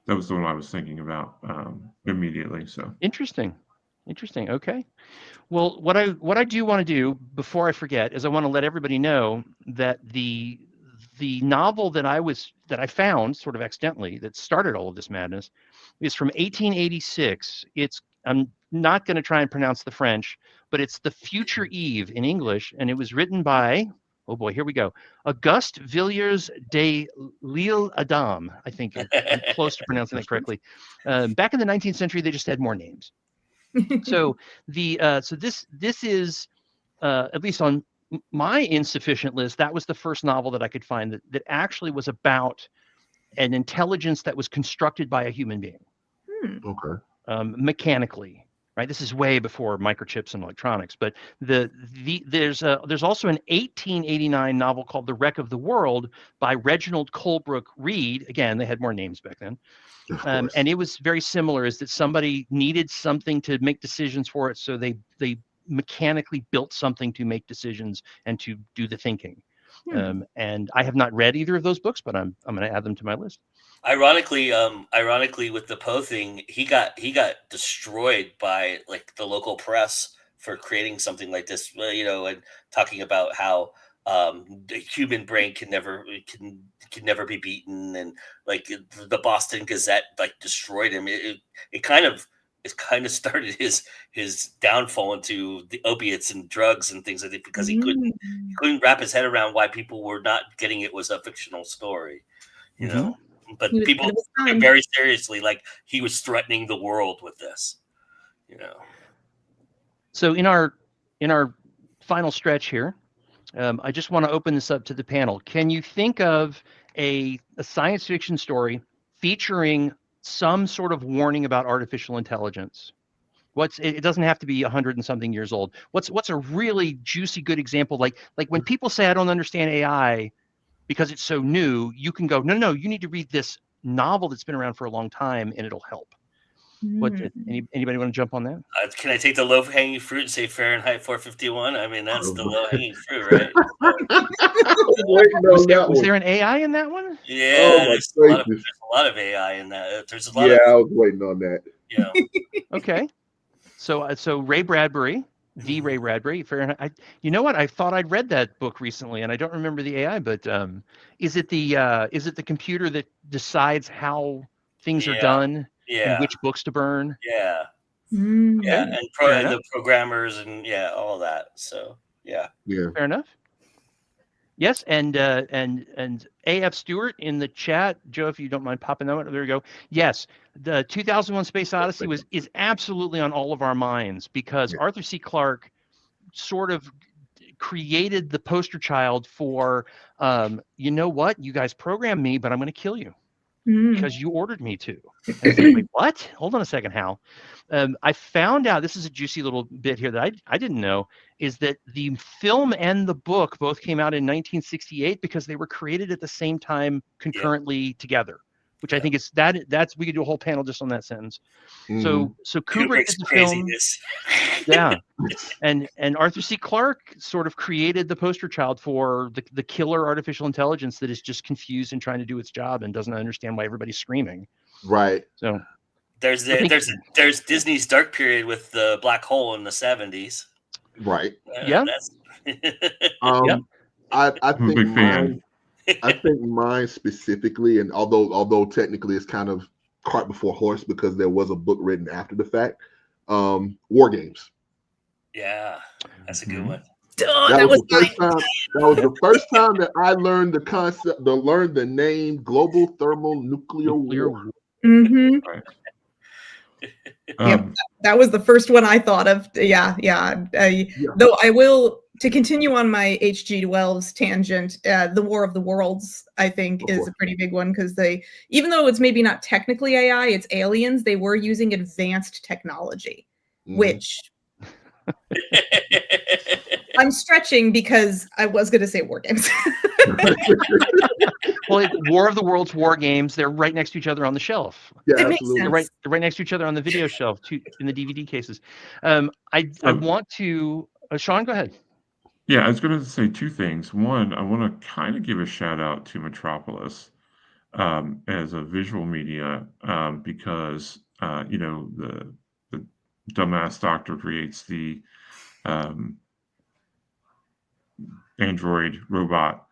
[SPEAKER 3] was the one I was thinking about immediately. So
[SPEAKER 2] interesting. Okay. Well, what I do want to do before I forget is I want to let everybody know that the novel that I found sort of accidentally that started all of this madness is from 1886. I'm not going to try and pronounce the French, but it's The Future Eve in English, and it was written by, oh boy, here we go, Auguste Villiers de l'Isle Adam. I think I'm close to pronouncing that correctly. Back in the 19th century, they just had more names. So this is at least on my insufficient list, that was the first novel that I could find that actually was about an intelligence that was constructed by a human being.
[SPEAKER 4] Okay.
[SPEAKER 2] Mechanically, right? This is way before microchips and electronics, but there's also an 1889 novel called The Wreck of the World by Reginald Colebrook Reed. Again, they had more names back then. And it was very similar, is that somebody needed something to make decisions for it, so they mechanically built something to make decisions and to do the thinking. And I have not read either of those books, but I'm going to add them to my list.
[SPEAKER 6] Ironically, with the Poe thing, he got destroyed by the local press for creating something like this, and talking about how the human brain can never be beaten, and the Boston Gazette destroyed him. It kind of started his downfall into the opiates and drugs and things like that, because he couldn't wrap his head around why people were not getting it was a fictional story, you know. But
[SPEAKER 5] He was
[SPEAKER 6] people
[SPEAKER 5] ahead of his
[SPEAKER 6] took it
[SPEAKER 5] time.
[SPEAKER 6] very seriously, like he was threatening the world with this. You know.
[SPEAKER 2] So in our final stretch here, I just want to open this up to the panel. Can you think of a science fiction story featuring some sort of warning about artificial intelligence? It doesn't have to be 100 and something years old. What's a really juicy good example? Like when people say I don't understand AI because it's so new, you can go, no, you need to read this novel that's been around for a long time and it'll help. Anybody want to jump on that?
[SPEAKER 6] Can I take the low hanging fruit and say Fahrenheit 451? I mean, that's the low hanging fruit, right?
[SPEAKER 2] Was there an AI in that one?
[SPEAKER 6] Yeah,
[SPEAKER 4] Oh,
[SPEAKER 6] there's a lot of AI in that. There's a lot
[SPEAKER 4] I
[SPEAKER 6] of,
[SPEAKER 4] was waiting on that.
[SPEAKER 6] you know.
[SPEAKER 2] Okay. So Ray Bradbury, the Ray Bradbury, Fahrenheit. You know what? I thought I'd read that book recently, and I don't remember the AI. But is it the computer that decides how things are done and which books to burn?
[SPEAKER 6] Yeah.
[SPEAKER 5] Mm.
[SPEAKER 6] Yeah,
[SPEAKER 2] Okay.
[SPEAKER 6] and the programmers and all that. So yeah.
[SPEAKER 2] Fair enough. Yes, and A.F. Stewart in the chat, Joe, if you don't mind popping that one, there we go. Yes, the 2001: Space Odyssey is absolutely on all of our minds because Arthur C. Clarke sort of created the poster child for, you know what, you guys programmed me, but I'm going to kill you because you ordered me to. And it's like, wait, what? Hold on a second, Hal. I found out, this is a juicy little bit here that I didn't know, is that the film and the book both came out in 1968 because they were created at the same time concurrently together, which I think is that's we could do a whole panel just on that sentence. So Kubrick did the
[SPEAKER 6] craziness.
[SPEAKER 2] Film. Yeah. And Arthur C. Clarke sort of created the poster child for the killer artificial intelligence that is just confused and trying to do its job and doesn't understand why everybody's screaming.
[SPEAKER 4] Right.
[SPEAKER 2] So
[SPEAKER 6] there's Disney's dark period with the black hole in the 70s.
[SPEAKER 4] Right.
[SPEAKER 2] Yeah.
[SPEAKER 4] I think mine. I think mine specifically, and although technically it's kind of cart before horse because there was a book written after the fact. War Games.
[SPEAKER 6] Yeah, that's a good one.
[SPEAKER 4] That was the first time that I learned the concept, learned the name global thermonuclear war.
[SPEAKER 5] Mm-hmm.
[SPEAKER 3] Right.
[SPEAKER 5] That was the first one I thought of. Though I will, to continue on my H.G. Wells tangent, the War of the Worlds, I think, is a pretty big one because even though it's maybe not technically AI, it's aliens, they were using advanced technology, which I'm stretching because I was going to say War Games.
[SPEAKER 2] Well, War of the Worlds, War Games, they're right next to each other on the shelf.
[SPEAKER 4] Yeah, absolutely.
[SPEAKER 2] They're right next to each other on the video shelf, in the DVD cases. I want to... Sean, go ahead.
[SPEAKER 3] Yeah, I was going to say two things. One, I want to kind of give a shout out to Metropolis as a visual media because, the dumbass doctor creates the android robot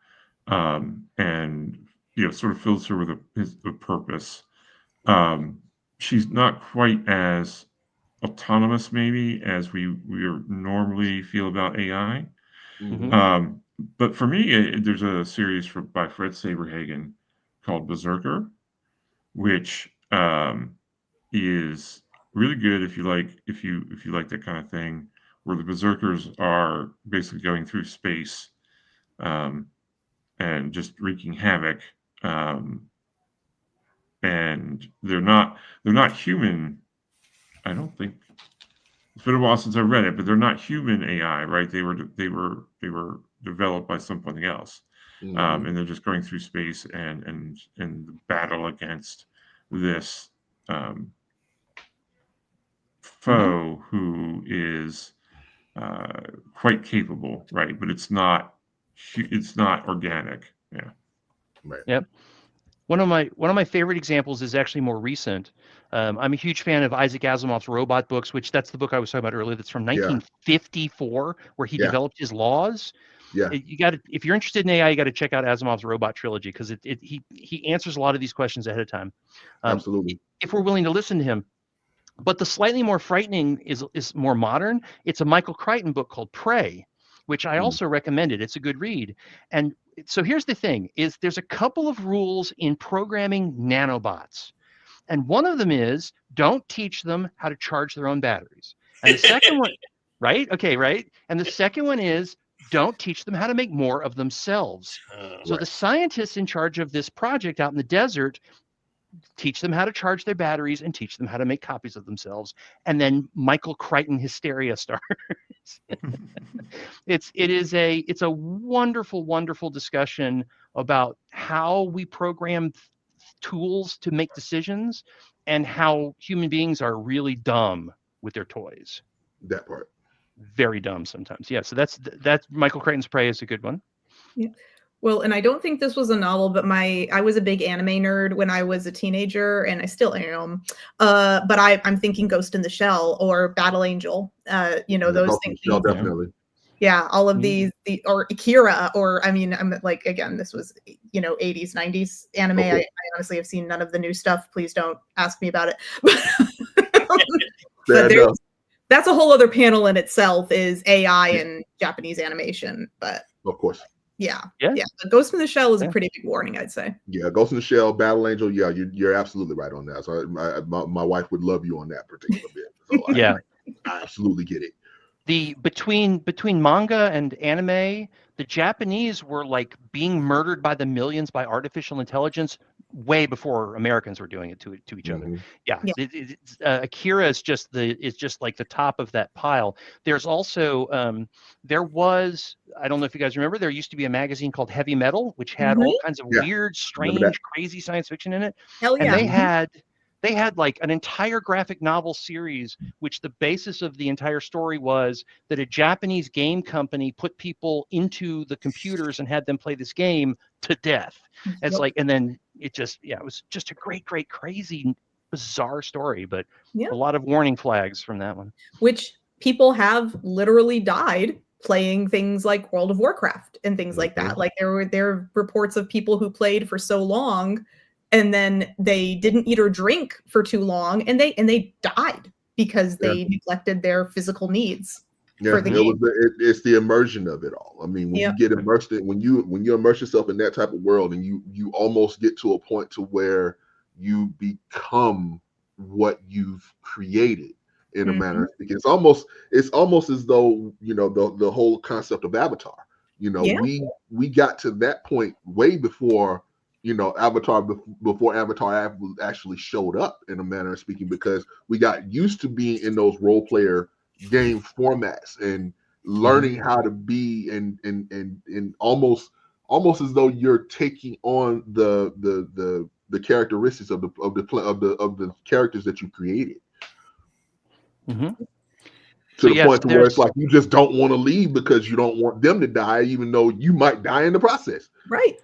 [SPEAKER 3] and sort of fills her with a purpose. She's not quite as autonomous maybe as we normally feel about AI. But for me, there's a series by Fred Saberhagen called Berserker, which is really good if you like that kind of thing, where the berserkers are basically going through space and just wreaking havoc. And they're not human. I don't think it's been a while since I read it, but they're not human AI, right? They were developed by something else, and they're just going through space and battle against this foe who is quite capable, right? But it's not organic. Yeah.
[SPEAKER 4] Right.
[SPEAKER 2] Yep. One of my favorite examples is actually more recent. I'm a huge fan of Isaac Asimov's robot books, which that's the book I was talking about earlier. That's from 1954, where he developed his laws.
[SPEAKER 4] Yeah.
[SPEAKER 2] If you're interested in AI, you got to check out Asimov's robot trilogy because he answers a lot of these questions ahead of time.
[SPEAKER 4] Absolutely.
[SPEAKER 2] If we're willing to listen to him. But the slightly more frightening is more modern. It's a Michael Crichton book called Prey, which I also recommended. It's a good read. And so here's the thing: is there's a couple of rules in programming nanobots, and one of them is don't teach them how to charge their own batteries. And the second one, right? Okay, right. And the second one is don't teach them how to make more of themselves. So the scientists in charge of this project out in the desert teach them how to charge their batteries and teach them how to make copies of themselves. And then Michael Crichton hysteria starts. It's a wonderful, wonderful discussion about how we program tools to make decisions and how human beings are really dumb with their toys.
[SPEAKER 4] That part.
[SPEAKER 2] Very dumb sometimes. Yeah. So that's Michael Crichton's Prey is a good one.
[SPEAKER 5] Yeah. Well, and I don't think this was a novel, but I was a big anime nerd when I was a teenager, and I still am. But I'm thinking Ghost in the Shell or Battle Angel. Those
[SPEAKER 4] Ghost in
[SPEAKER 5] things.
[SPEAKER 4] the Shell, definitely.
[SPEAKER 5] Yeah, all of these, or Akira, or I'm like, again, this was 80s, 90s anime.
[SPEAKER 4] Okay.
[SPEAKER 5] I honestly have seen none of the new stuff. Please don't ask me about it. But that's a whole other panel in itself, is AI and Japanese animation. But
[SPEAKER 4] of course.
[SPEAKER 5] Yeah. But Ghost in the Shell is a pretty big warning, I'd say.
[SPEAKER 4] Yeah, Ghost in the Shell, Battle Angel. Yeah, you're absolutely right on that. So my wife would love you on that particular bit. So I absolutely get it.
[SPEAKER 2] Between manga and anime, the Japanese were like being murdered by the millions by artificial intelligence way before Americans were doing it to each other. Yeah. Akira is just like the top of that pile. There's also there was, I don't know if you guys remember, there used to be a magazine called Heavy Metal, which had all kinds of weird, strange, crazy science fiction in it.
[SPEAKER 5] Hell yeah.
[SPEAKER 2] And they had like an entire graphic novel series, which the basis of the entire story was that a Japanese game company put people into the computers and had them play this game to death. It's like, and then it was just a great, crazy, bizarre story, but a lot of warning flags from that one.
[SPEAKER 5] Which people have literally died playing things like World of Warcraft and things like that. Like there were reports of people who played for so long, and then they didn't eat or drink for too long, and they died because they neglected their physical needs. For the game.
[SPEAKER 4] It's the immersion of it all. I mean, when you get immersed in, when you immerse yourself in that type of world, and you almost get to a point to where you become what you've created in a manner. It's almost as though the whole concept of Avatar. We got to that point way before. Avatar, before Avatar actually showed up, in a manner of speaking, because we got used to being in those role player game formats and learning how to be and almost as though you're taking on the characteristics of the characters that you created. To the point to where it's like you just don't want to leave because you don't want them to die, even though you might die in the process.
[SPEAKER 5] Right.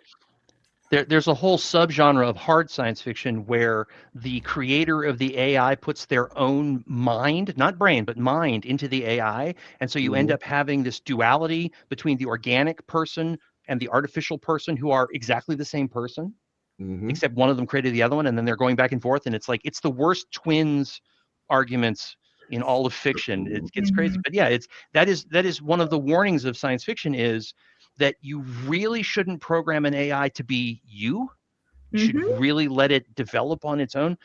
[SPEAKER 2] There's a whole subgenre of hard science fiction where the creator of the AI puts their own mind, not brain, but mind, into the AI. And so you end up having this duality between the organic person and the artificial person, who are exactly the same person, except one of them created the other one. And then they're going back and forth. And it's like, it's the worst twins arguments in all of fiction. It gets crazy. But yeah, that is one of the warnings of science fiction, is that you really shouldn't program an AI to be you. You should really let it develop on its own.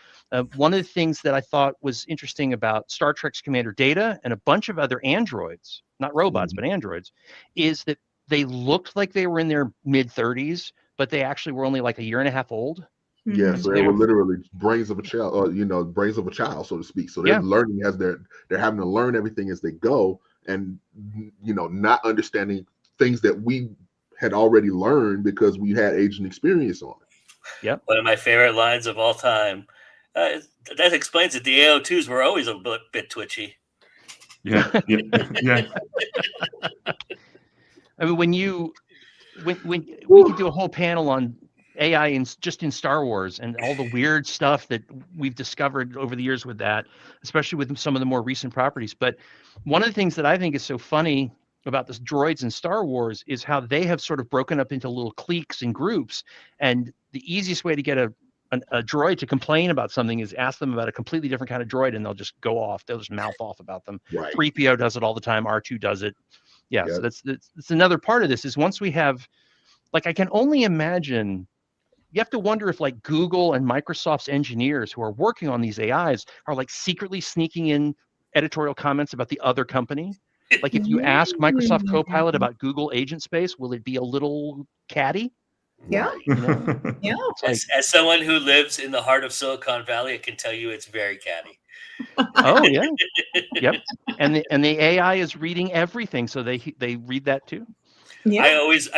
[SPEAKER 2] One of the things that I thought was interesting about Star Trek's Commander Data and a bunch of other androids, not robots, but androids, is that they looked like they were in their mid-30s, but they actually were only like a year and a half old.
[SPEAKER 4] Yeah, so they were literally brains of a child, brains of a child, so to speak. So they're learning they're having to learn everything as they go, and not understanding things that we had already learned because we had age and experience on it.
[SPEAKER 2] Yep.
[SPEAKER 6] One of my favorite lines of all time. That explains it. The AO2s were always a bit twitchy.
[SPEAKER 3] Yeah.
[SPEAKER 2] I mean, when we could do a whole panel on AI in Star Wars and all the weird stuff that we've discovered over the years with that, especially with some of the more recent properties. But one of the things that I think is so funny about the droids in Star Wars is how they have sort of broken up into little cliques and groups. And the easiest way to get a droid to complain about something is ask them about a completely different kind of droid, and they'll just go off. They'll just mouth off about them.
[SPEAKER 4] Right.
[SPEAKER 2] 3PO does it all the time. R2 does it. Yeah,
[SPEAKER 4] Yep.
[SPEAKER 2] so that's another part of this is once we have, like, I can only imagine. You have to wonder if like Google and Microsoft's engineers who are working on these AIs are like secretly sneaking in editorial comments about the other company. Like if you ask Microsoft Copilot about Google Agent Space, will it be a little catty?
[SPEAKER 5] Yeah.
[SPEAKER 4] Right.
[SPEAKER 2] You know,
[SPEAKER 5] Yeah.
[SPEAKER 2] it's like,
[SPEAKER 6] As someone who lives in the heart of Silicon Valley, I can tell you it's very catty.
[SPEAKER 2] oh yeah, yep. And the AI is reading everything, so they read that too.
[SPEAKER 5] Yeah.
[SPEAKER 6] I always,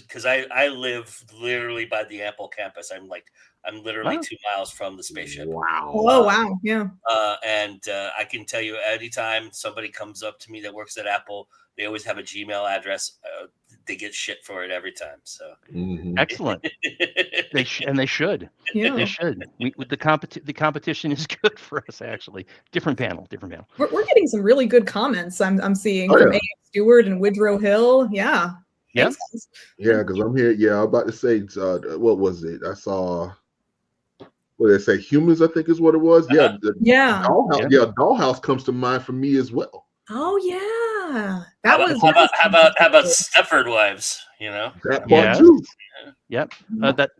[SPEAKER 6] because I live literally by the Apple campus. I'm literally
[SPEAKER 2] Wow.
[SPEAKER 6] 2 miles from the spaceship.
[SPEAKER 4] Wow.
[SPEAKER 5] Oh wow. Yeah.
[SPEAKER 6] And I can tell you, anytime somebody comes up to me that works at Apple, they always have a Gmail address. They get shit for it every time. So
[SPEAKER 4] Mhm.
[SPEAKER 2] Excellent. They should. They
[SPEAKER 5] Yeah.
[SPEAKER 2] should. The competition is good for us actually. Different panel.
[SPEAKER 5] We're getting some really good comments. I'm seeing
[SPEAKER 4] Oh,
[SPEAKER 5] from
[SPEAKER 4] yeah.
[SPEAKER 5] A.M. Stewart and Woodrow Hill. Yeah.
[SPEAKER 2] Yeah.
[SPEAKER 5] Thanks, guys.
[SPEAKER 4] Yeah, because I'm here. Yeah, I'm about to say, what was it? I saw, what did they say? Humans, I think is what it was. Yeah, the
[SPEAKER 5] Yeah.
[SPEAKER 4] Dollhouse.
[SPEAKER 2] Yeah.
[SPEAKER 4] Yeah, Dollhouse comes to mind for me as well.
[SPEAKER 5] Oh yeah.
[SPEAKER 6] how
[SPEAKER 5] That
[SPEAKER 6] about,
[SPEAKER 5] was
[SPEAKER 6] how about Stepford Wives? You know,
[SPEAKER 4] That part
[SPEAKER 2] Yes.
[SPEAKER 4] too.
[SPEAKER 2] Yep. That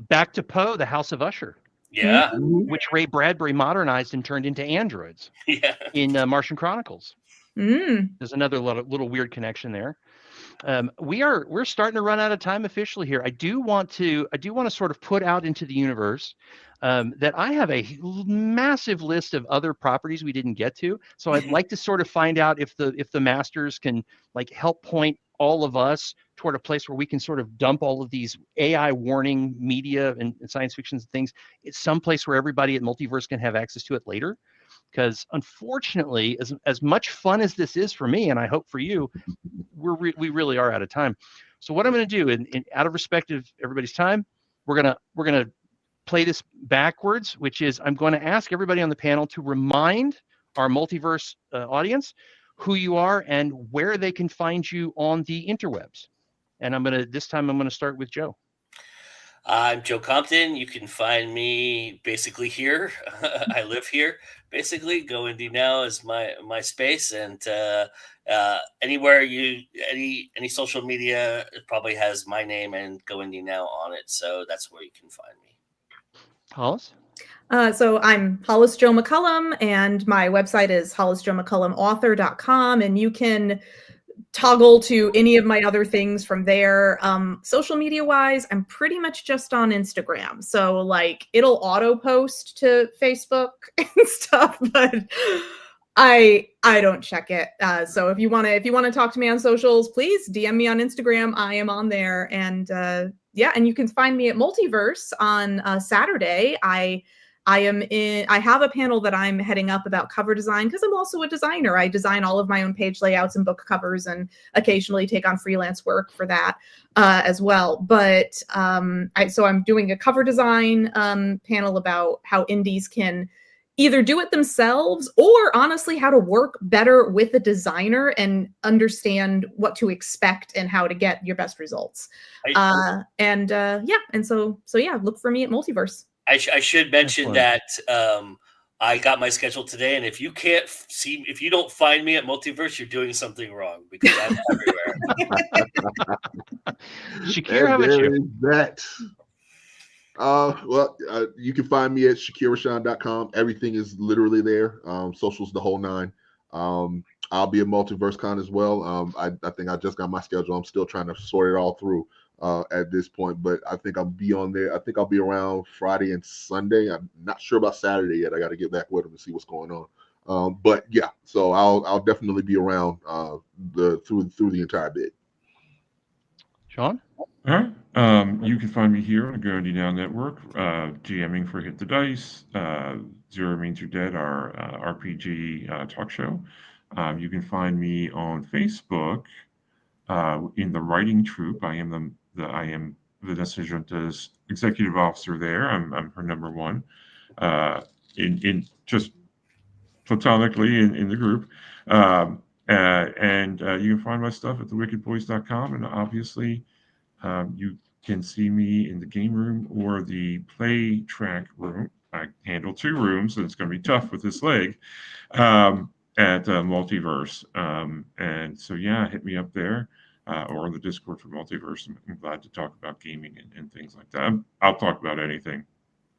[SPEAKER 2] back to Poe, the House of Usher,
[SPEAKER 6] yeah,
[SPEAKER 4] Mhm.
[SPEAKER 2] which Ray Bradbury modernized and turned into androids
[SPEAKER 6] yeah.
[SPEAKER 2] in Martian Chronicles.
[SPEAKER 5] Mm.
[SPEAKER 2] There's another little weird connection there. We're starting to run out of time officially here. I do want to sort of put out into the universe that I have a massive list of other properties we didn't get to. So I'd like to sort of find out if the masters can like help point all of us toward a place where we can sort of dump all of these AI warning media and science fiction things. It's someplace where everybody at Multiverse can have access to it later. Because unfortunately, as much fun as this is for me, and I hope for you, we really are out of time. So what I'm going to do, out of respect of everybody's time, we're gonna play this backwards, which is I'm going to ask everybody on the panel to remind our Multiverse audience who you are and where they can find you on the interwebs. And this time I'm going to start with Joe.
[SPEAKER 6] I'm Joe Compton. You can find me basically here. I live here. Basically, Go Indie Now is my space, and anywhere any social media, it probably has my name and Go Indie Now on it. So that's where you can find me.
[SPEAKER 2] Hollis?
[SPEAKER 5] So I'm Hollis Jo McCullum, and my website is hollisjomccullumauthor.com, and you can toggle to any of my other things from there. Social media wise, I'm pretty much just on Instagram. So like it'll auto post to Facebook and stuff, but I don't check it. So if you want to talk to me on socials, please DM me on Instagram. I am on there. And yeah, and you can find me at Multiverse on Saturday. I have a panel that I'm heading up about cover design because I'm also a designer. I design all of my own page layouts and book covers and occasionally take on freelance work for that as well. But so I'm doing a cover design panel about how indies can either do it themselves or honestly how to work better with a designer and understand what to expect and how to get your best results. So look for me at Multiverse.
[SPEAKER 6] I should mention
[SPEAKER 2] Excellent.
[SPEAKER 6] that I got my schedule today, and if you don't find me at Multiverse, you're doing something wrong because I'm everywhere.
[SPEAKER 2] Shakir, how about you?
[SPEAKER 4] That. You can find me at ShakirRashan.com. Everything is literally there. Socials, the whole nine. I'll be at Multiverse Con as well. I think I just got my schedule. I'm still trying to sort it all through at this point, but I think I'll be on there. I think I'll be around Friday and Sunday. I'm not sure about Saturday yet. I got to get back with them to see what's going on. But yeah, so I'll definitely be around through the entire bit.
[SPEAKER 2] Sean?
[SPEAKER 3] All right. You can find me here on the Go Indie Now Network, GMing for Hit the Dice, Zero Means You're Dead, our RPG talk show. You can find me on Facebook in the writing troupe. I am Vanessa Junta's executive officer there. I'm her number one. In just platonically in the group. And you can find my stuff at thewickedboys.com, and obviously you can see me in the game room or the play track room. I handle 2 rooms, and it's going to be tough with this leg. at Multiverse. And so, yeah, hit me up there or the Discord for Multiverse. I'm glad to talk about gaming and things like that. I'll talk about anything.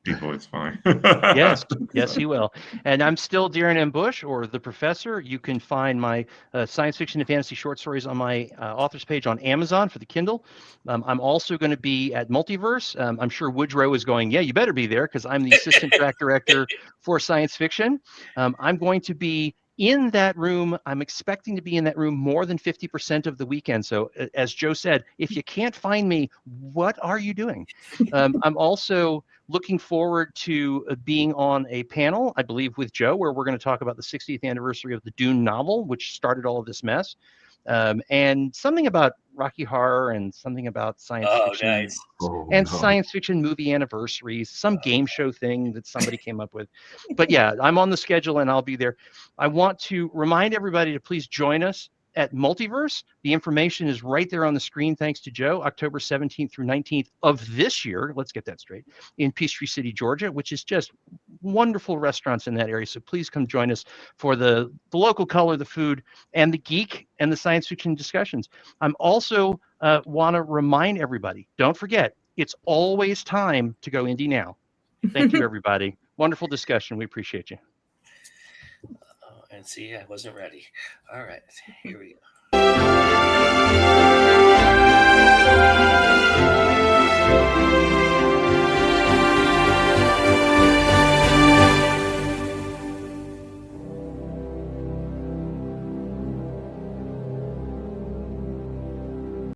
[SPEAKER 3] People, it's fine.
[SPEAKER 2] Yes, yes, he will. And I'm still Darren M. Bush, or the Professor. You can find my science fiction and fantasy short stories on my authors page on Amazon for the Kindle. I'm also going to be at Multiverse. I'm sure Woodrow is going, yeah, you better be there, because I'm the assistant track director for science fiction. I'm going to be in that room. I'm expecting to be in that room more than 50% of the weekend. So as Joe said, if you can't find me, what are you doing? I'm also looking forward to being on a panel, I believe, with Joe, where we're going to talk about the 60th anniversary of the Dune novel, which started all of this mess, and something about Rocky Horror and something about science fiction.
[SPEAKER 6] Nice.
[SPEAKER 2] And science fiction movie anniversaries, some game show thing that somebody came up with. But yeah, I'm on the schedule and I'll be there. I want to remind everybody to please join us at Multiverse. The information is right there on the screen, thanks to Joe, October 17th through 19th of this year. Let's get that straight. In Peachtree City, Georgia, which is just wonderful restaurants in that area. So please come join us for the local color, the food, and the geek and the science fiction discussions. I'm also want to remind everybody, don't forget, it's always time to go indie now. Thank you, everybody. Wonderful discussion. We appreciate you.
[SPEAKER 6] And see, I wasn't ready. All right, here we go.